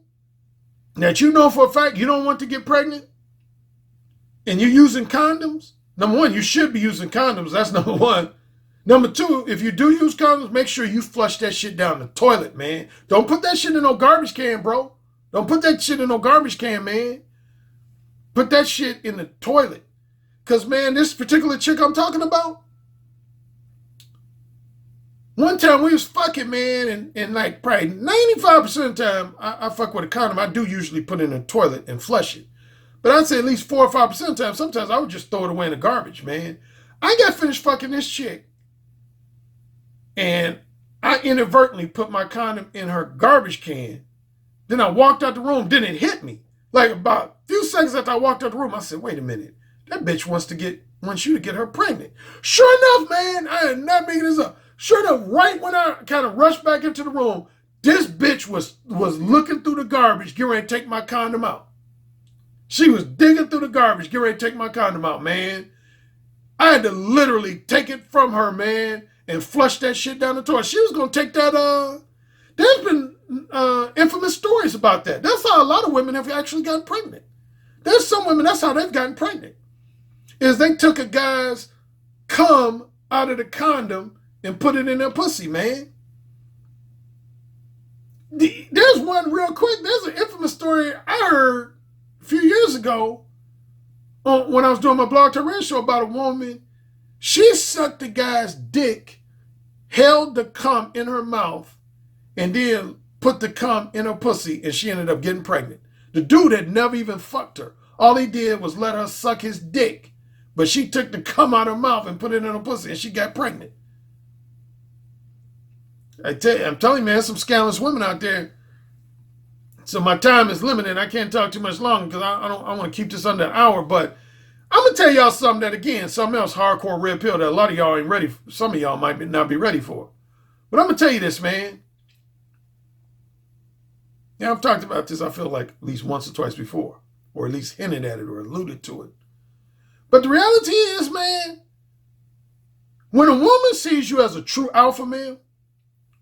that you know for a fact you don't want to get pregnant and you're using condoms, number one, you should be using condoms. That's number one. Number two, if you do use condoms, make sure you flush that shit down the toilet, man. Don't put that shit in no garbage can, bro. Don't put that shit in no garbage can, man. Put that shit in the toilet. Because, man, this particular chick I'm talking about, one time we was fucking, man, and like probably 95% of the time I fuck with a condom. I do usually put it in the toilet and flush it. But I'd say at least 4 or 5% of the time, sometimes I would just throw it away in the garbage, man. I got finished fucking this chick. And I inadvertently put my condom in her garbage can. Then I walked out the room. Then it hit me. Like about a few seconds after I walked out the room, I said, wait a minute. That bitch wants you to get her pregnant. Sure enough, man, I am not making this up. Sure enough, right when I kind of rushed back into the room, this bitch was looking through the garbage, getting ready to take my condom out. She was digging through the garbage, getting ready to take my condom out, man. I had to literally take it from her, man, and flush that shit down the toilet. She was going to take that, there's been infamous stories about that. That's how a lot of women have actually gotten pregnant. There's some women, that's how they've gotten pregnant. Is they took a guy's cum out of the condom and put it in their pussy, man. There's one real quick. There's an infamous story I heard a few years ago when I was doing my Blog Talk Radio show about a woman. She sucked the guy's dick, held the cum in her mouth, and then put the cum in her pussy, and she ended up getting pregnant. The dude had never even fucked her. All he did was let her suck his dick. But she took the cum out of her mouth and put it in her pussy, and she got pregnant. I'm telling you, man, there's some scandalous women out there. So my time is limited. I can't talk too much longer because I want to keep this under an hour. But I'm going to tell y'all something that, again, something else hardcore red pill that a lot of y'all ain't ready for. Some of y'all might not be ready for. But I'm going to tell you this, man. Yeah, I've talked about this, I feel like, at least once or twice before. Or at least hinted at it or alluded to it. But the reality is, man, when a woman sees you as a true alpha male,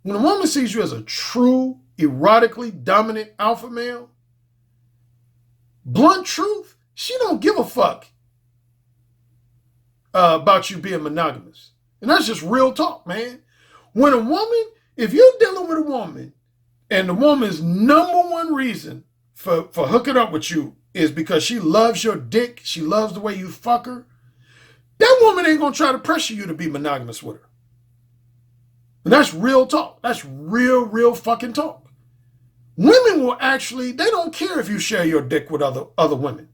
when a woman sees you as a true erotically dominant alpha male, blunt truth, she don't give a fuck about you being monogamous. And that's just real talk, man. When a woman, if you're dealing with a woman and the woman's number one reason for hooking up with you is because she loves your dick, she loves the way you fuck her, that woman ain't gonna try to pressure you to be monogamous with her. And that's real talk. That's real fucking talk. Women will actually, they don't care if you share your dick with other women.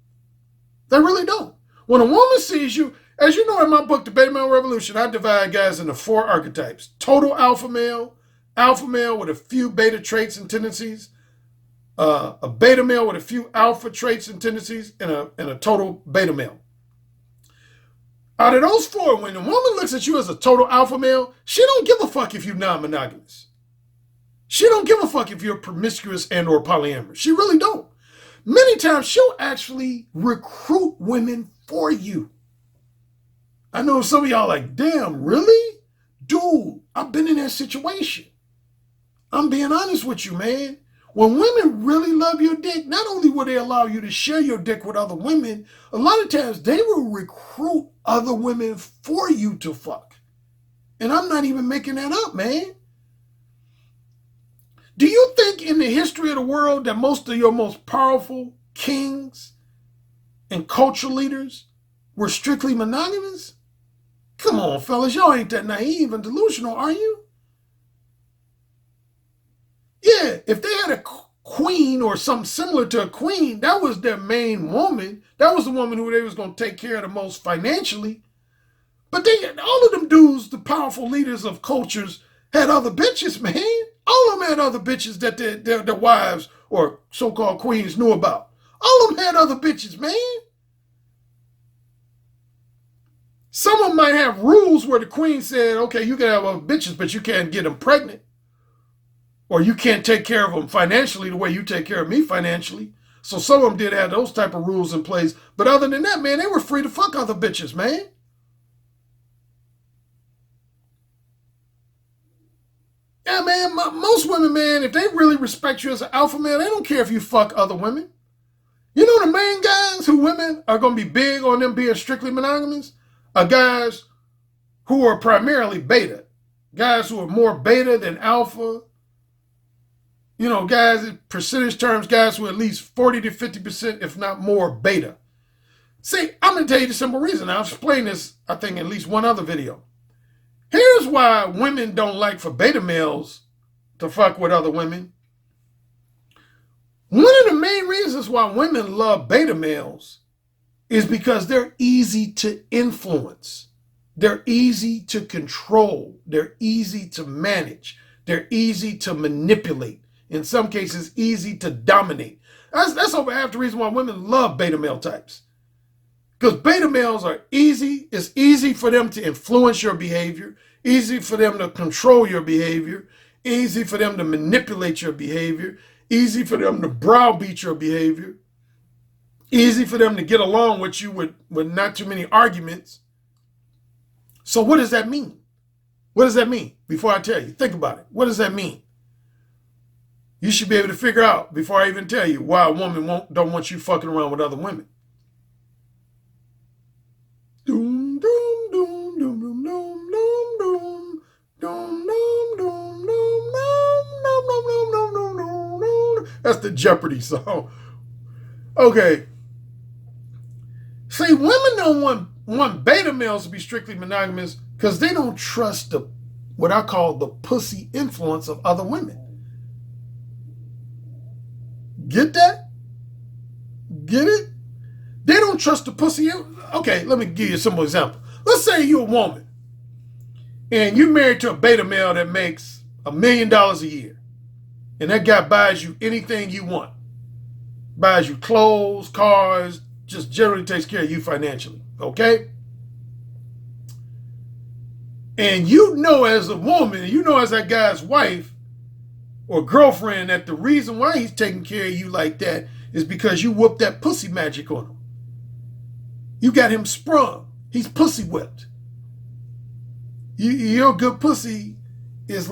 They really don't. When a woman sees you, as you know in my book, The Beta Male Revolution, I divide guys into 4 archetypes. Total alpha male with a few beta traits and tendencies, a beta male with a few alpha traits and tendencies, and a total beta male. Out of those 4, when a woman looks at you as a total alpha male, she don't give a fuck if you're non-monogamous. She don't give a fuck if you're promiscuous and or polyamorous. She really don't. Many times she'll actually recruit women for you. I know some of y'all like, damn, really? Dude, I've been in that situation. I'm being honest with you, man. When women really love your dick, not only will they allow you to share your dick with other women, a lot of times they will recruit other women for you to fuck. And I'm not even making that up, man. Do you think in the history of the world that most of your most powerful kings and cultural leaders were strictly monogamous? Come on, fellas, y'all ain't that naive and delusional, are you? Yeah, if they had a queen or something similar to a queen, that was their main woman. That was the woman who they was going to take care of the most financially. But all of them dudes, the powerful leaders of cultures, had other bitches, man. All of them had other bitches that their wives or so-called queens knew about. All of them had other bitches, man. Some of them might have rules where the queen said, okay, you can have other bitches, but you can't get them pregnant. Or you can't take care of them financially the way you take care of me financially. So some of them did have those type of rules in place. But other than that, man, they were free to fuck other bitches, man. Yeah, man, most women, man, if they really respect you as an alpha male, they don't care if you fuck other women. You know the main guys who women are going to be big on them being strictly monogamous are guys who are primarily beta. Guys who are more beta than alpha. You know, guys, in percentage terms, guys who are at least 40 to 50%, if not more, beta. See, I'm going to tell you the simple reason. I'll explain this, I think, in at least one other video. Here's why women don't like for beta males to fuck with other women. One of the main reasons why women love beta males is because they're easy to influence. They're easy to control. They're easy to manage. They're easy to manipulate. In some cases, easy to dominate. That's over half the reason why women love beta male types. Because beta males are easy. It's easy for them to influence your behavior, easy for them to control your behavior, easy for them to manipulate your behavior, easy for them to browbeat your behavior, easy for them to get along with you with not too many arguments. So what does that mean? What does that mean? Before I tell you, think about it. What does that mean? You should be able to figure out, before I even tell you, why a woman don't want you fucking around with other women. Doom, doom, doom, doom, doom, doom, doom, doom, doom, doom, doom, doom, doom. That's the Jeopardy song. Okay. See, women don't want beta males to be strictly monogamous because they don't trust what I call the pussy influence of other women. Get that? Get it? They don't trust the pussy. Okay, let me give you a simple example. Let's say you're a woman and you're married to a beta male that makes $1 million a year. And that guy buys you anything you want. Buys you clothes, cars, just generally takes care of you financially. Okay? And you know as a woman, you know as that guy's wife or girlfriend that the reason why he's taking care of you like that is because you whooped that pussy magic on him. You got him sprung. He's pussy whipped. Your good pussy has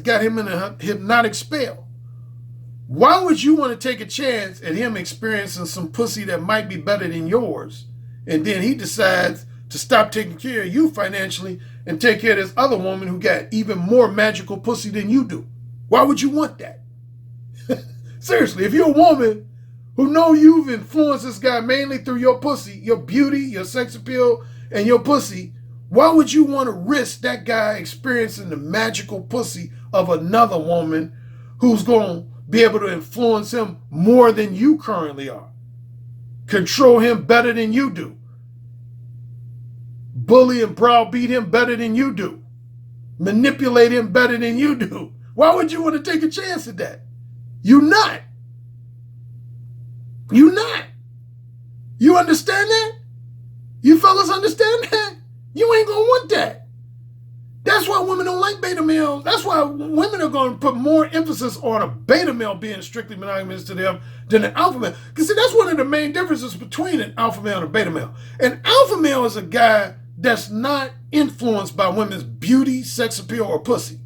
got him in a hypnotic spell. Why would you want to take a chance at him experiencing some pussy that might be better than yours, and then he decides to stop taking care of you financially and take care of this other woman who got even more magical pussy than you do? Why would you want that? Seriously, if you're a woman who know you've influenced this guy mainly through your pussy, your beauty, your sex appeal, and your pussy, why would you want to risk that guy experiencing the magical pussy of another woman who's going to be able to influence him more than you currently are? Control him better than you do. Bully and browbeat him better than you do. Manipulate him better than you do. Why would you want to take a chance at that? You're not. You're not. You understand that? You fellas understand that? You ain't going to want that. That's why women don't like beta males. That's why women are going to put more emphasis on a beta male being strictly monogamous to them than an alpha male. Because see, that's one of the main differences between an alpha male and a beta male. An alpha male is a guy that's not influenced by women's beauty, sex appeal, or pussy.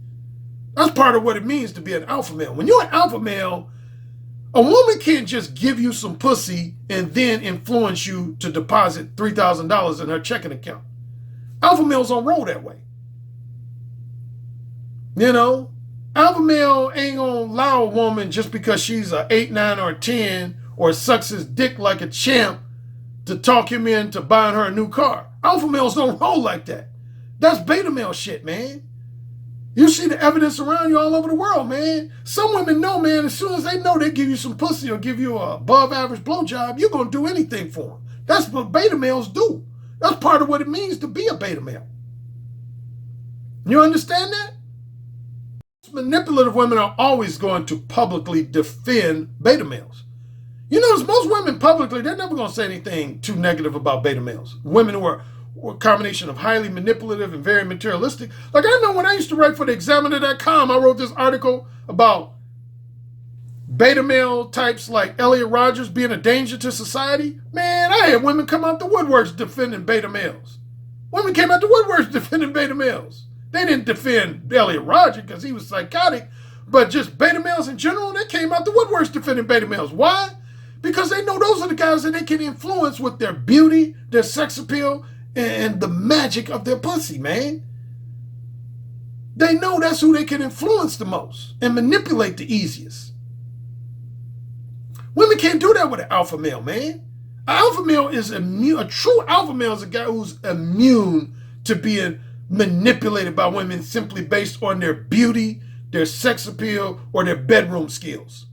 That's part of what it means to be an alpha male. When you're an alpha male, a woman can't just give you some pussy and then influence you to deposit $3,000 in her checking account. Alpha males don't roll that way. You know, alpha male ain't gonna allow a woman just because she's a 8, 9, or 10 or sucks his dick like a champ to talk him into buying her a new car. Alpha males don't roll like that. That's beta male shit, man. You see the evidence around you all over the world, man. Some women know, man, as soon as they know they give you some pussy or give you a above average blowjob, you're going to do anything for them. That's what beta males do. That's part of what it means to be a beta male. You understand that? Manipulative women are always going to publicly defend beta males. You notice most women publicly, they're never going to say anything too negative about beta males. Women who are a combination of highly manipulative and very materialistic. Like I know when I used to write for the Examiner.com, I wrote this article about beta male types like Elliot Rodgers being a danger to society. Man, I had women come out the woodworks defending beta males. Women came out the woodworks defending beta males. They didn't defend Elliot Rodgers because he was psychotic, but just beta males in general, they came out the woodworks defending beta males. Why? Because they know those are the guys that they can influence with their beauty, their sex appeal, and the magic of their pussy, man. They know that's who they can influence the most and manipulate the easiest. Women can't do that with an alpha male, man. An alpha male is immune. A true alpha male is a guy who's immune to being manipulated by women simply based on their beauty, their sex appeal, or their bedroom skills.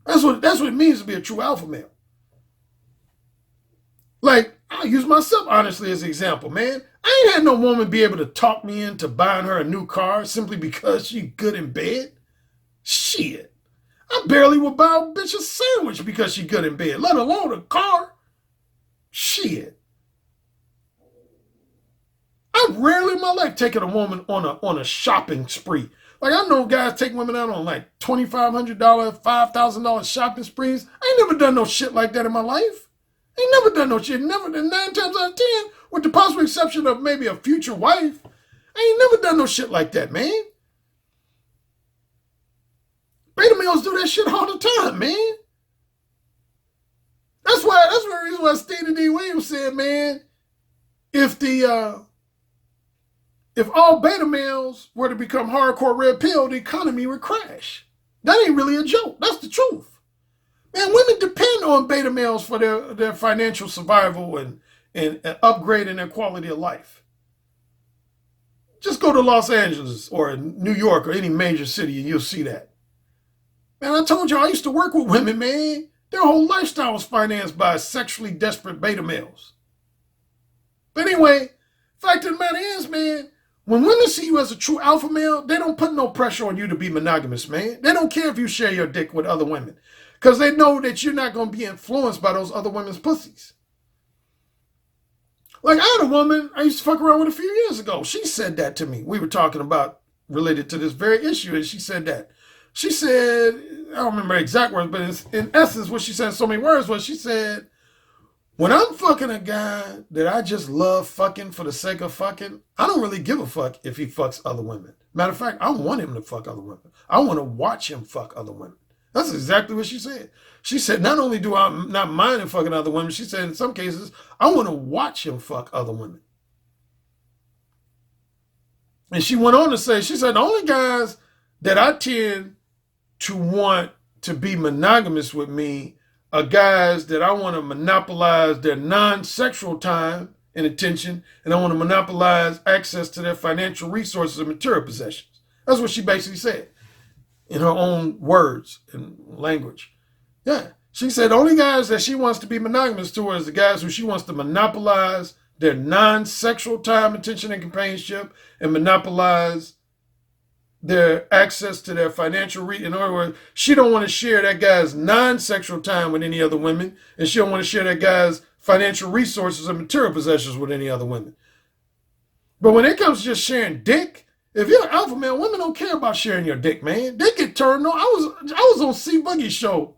That's what it means to be a true alpha male. Like, I'll use myself honestly as an example, man. I ain't had no woman be able to talk me into buying her a new car simply because she good in bed. Shit. I barely would buy a bitch a sandwich because she good in bed, let alone a car. Shit. I've rarely in my life taken a woman on a shopping spree. Like I know guys take women out on like $2,500, $5,000 shopping sprees. I ain't never done no shit like that in my life. I ain't never done no shit. Never, 9 times out of 10, with the possible exception of maybe a future wife, I ain't never done no shit like that, man. Beta males do that shit all the time, man. That's the reason why Stephen D. Williams said, man, if all beta males were to become hardcore red pill, the economy would crash. That ain't really a joke. That's the truth. Man, women depend on beta males for their financial survival and upgrading their quality of life. Just go to Los Angeles or New York or any major city and you'll see that. Man, I told you I used to work with women, man. Their whole lifestyle was financed by sexually desperate beta males. But anyway, fact of the matter is, man, when women see you as a true alpha male, they don't put no pressure on you to be monogamous, man. They don't care if you share your dick with other women because they know that you're not going to be influenced by those other women's pussies. Like I had a woman I used to fuck around with a few years ago. She said that to me. We were talking about related to this very issue, and she said that. She said, I don't remember exact words, but in essence, what she said in so many words was she said, when I'm fucking a guy that I just love fucking for the sake of fucking, I don't really give a fuck if he fucks other women. Matter of fact, I want him to fuck other women. I want to watch him fuck other women. That's exactly what she said. She said, not only do I not mind him fucking other women, she said in some cases, I want to watch him fuck other women. And she went on to say, she said, the only guys that I tend to want to be monogamous with me are guys that I want to monopolize their non-sexual time and attention, and I want to monopolize access to their financial resources and material possessions. That's what she basically said in her own words and language. Yeah. She said the only guys that she wants to be monogamous to are the guys who she wants to monopolize their non-sexual time, attention, and companionship, and monopolize their access to their financial in other words, she don't want to share that guy's non-sexual time with any other women, and she don't want to share that guy's financial resources and material possessions with any other women. But when it comes to just sharing dick, if you're an alpha male, women don't care about sharing your dick, man. They get turned on. I was on C Boogie's show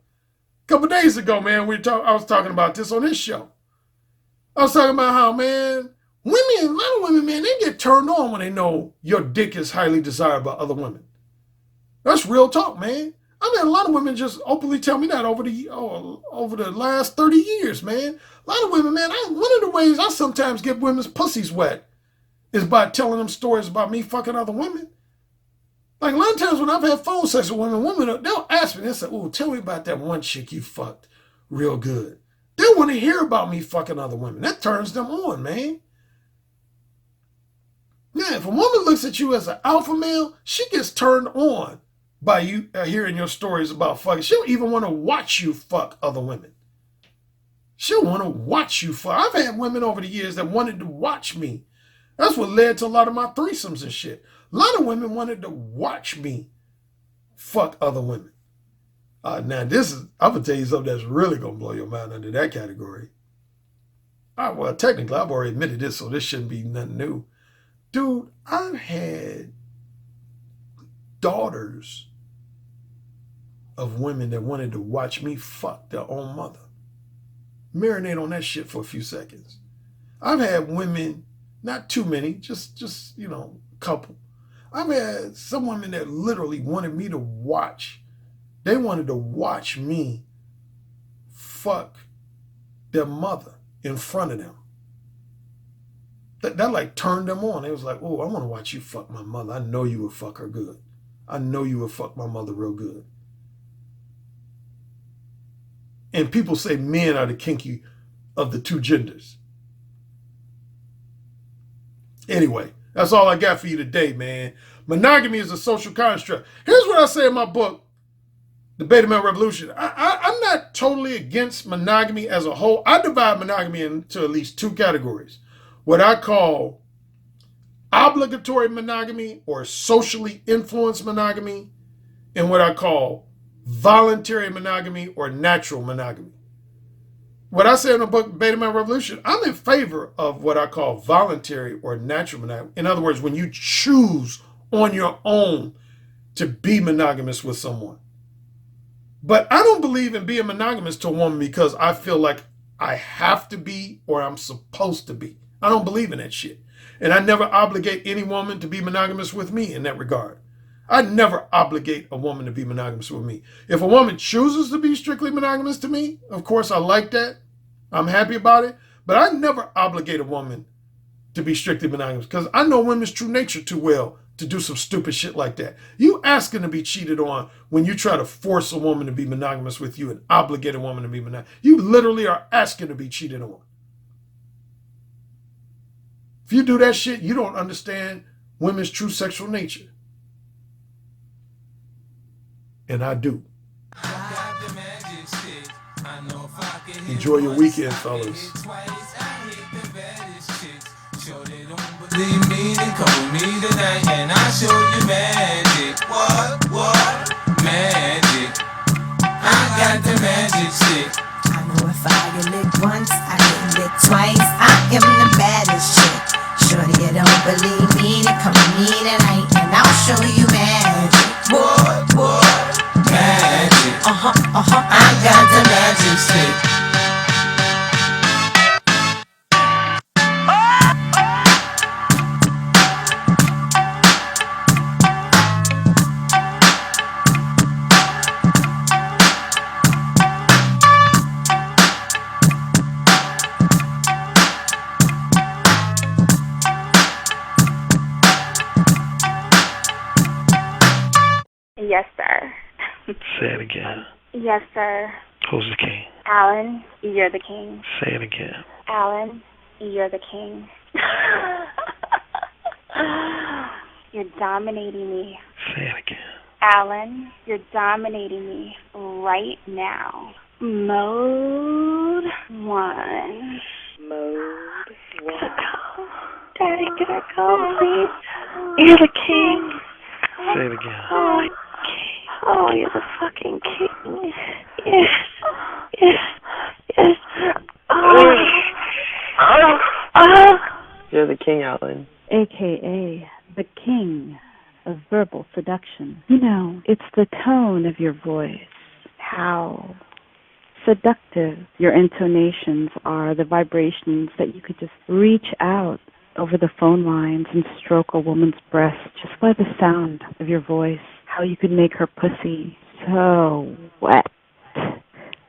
a couple days ago, man. I was talking about this on his show. I was talking about how, man, a lot of women, man, they get turned on when they know your dick is highly desired by other women. That's real talk, man. I mean, a lot of women just openly tell me that over the last 30 years, man. A lot of women, man, one of the ways I sometimes get women's pussies wet is by telling them stories about me fucking other women. Like a lot of times when I've had phone sex with women, they'll ask me, they'll say, oh, tell me about that one chick you fucked real good. They want to hear about me fucking other women. That turns them on, man. Yeah, if a woman looks at you as an alpha male, she gets turned on by you hearing your stories about fucking. She'll even want to watch you fuck other women. She'll want to watch you fuck. I've had women over the years that wanted to watch me. That's what led to a lot of my threesomes and shit. A lot of women wanted to watch me fuck other women. Now, I'm going to tell you something that's really going to blow your mind under that category. Well, technically, I've already admitted this, so this shouldn't be nothing new. Dude, I've had daughters of women that wanted to watch me fuck their own mother. Marinate on that shit for a few seconds. I've had women, not too many, just a couple. I've had some women that literally wanted me to watch. They wanted to watch me fuck their mother in front of them. That like turned them on. They was like, oh, I want to watch you fuck my mother. I know you would fuck her good. I know you would fuck my mother real good. And people say men are the kinky of the two genders. Anyway, that's all I got for you today, man. Monogamy is a social construct. Here's what I say in my book, The Beta Male Revolution. I'm not totally against monogamy as a whole. I divide monogamy into at least two categories. What I call obligatory monogamy or socially influenced monogamy, and what I call voluntary monogamy or natural monogamy. What I say in the book, Beta Male Revolution, I'm in favor of what I call voluntary or natural monogamy. In other words, when you choose on your own to be monogamous with someone. But I don't believe in being monogamous to a woman because I feel like I have to be or I'm supposed to be. I don't believe in that shit. And I never obligate any woman to be monogamous with me in that regard. I never obligate a woman to be monogamous with me. If a woman chooses to be strictly monogamous to me, of course I like that. I'm happy about it. But I never obligate a woman to be strictly monogamous because I know women's true nature too well to do some stupid shit like that. You asking to be cheated on when you try to force a woman to be monogamous with you and obligate a woman to be monogamous. You literally are asking to be cheated on. If you do that shit, you don't understand women's true sexual nature. And I do. Enjoy your weekend, fellas. Believe me, then come with me tonight and I'll show you magic. What? Magic. I got the magic stick. I know if I get licked once, I get licked twice. I am the baddest chick. Shorty, you don't believe me, then come with me tonight and I'll show you magic. What? Magic. I got the magic stick. Yes, sir. Say it again. Yes, sir. Who's the king? Alan, you're the king. Say it again. Alan, you're the king. You're dominating me. Say it again. Alan, you're dominating me right now. Mode 1. Mode 1. Daddy, can I go, please? You're the king. Say it again. Oh, you're the fucking king. Yes. You're the king, Alan. AKA the king of verbal seduction. You know, it's the tone of your voice, how seductive your intonations are, the vibrations that you could just reach out over the phone lines and stroke a woman's breast just by the sound of your voice, how you could make her pussy so wet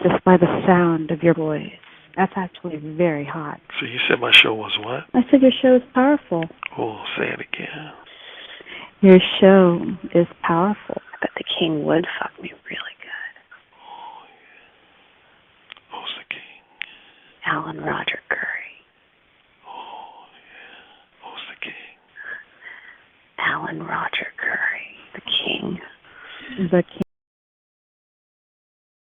just by the sound of your voice. That's actually very hot. So you said my show was what? I said your show is powerful. Oh, say it again. Your show is powerful. I bet the king would fuck me really good. Oh, yeah. Who's the king? Alan Roger Currie. Oh, yeah. Who's the king? Alan Roger Currie, the king. The king.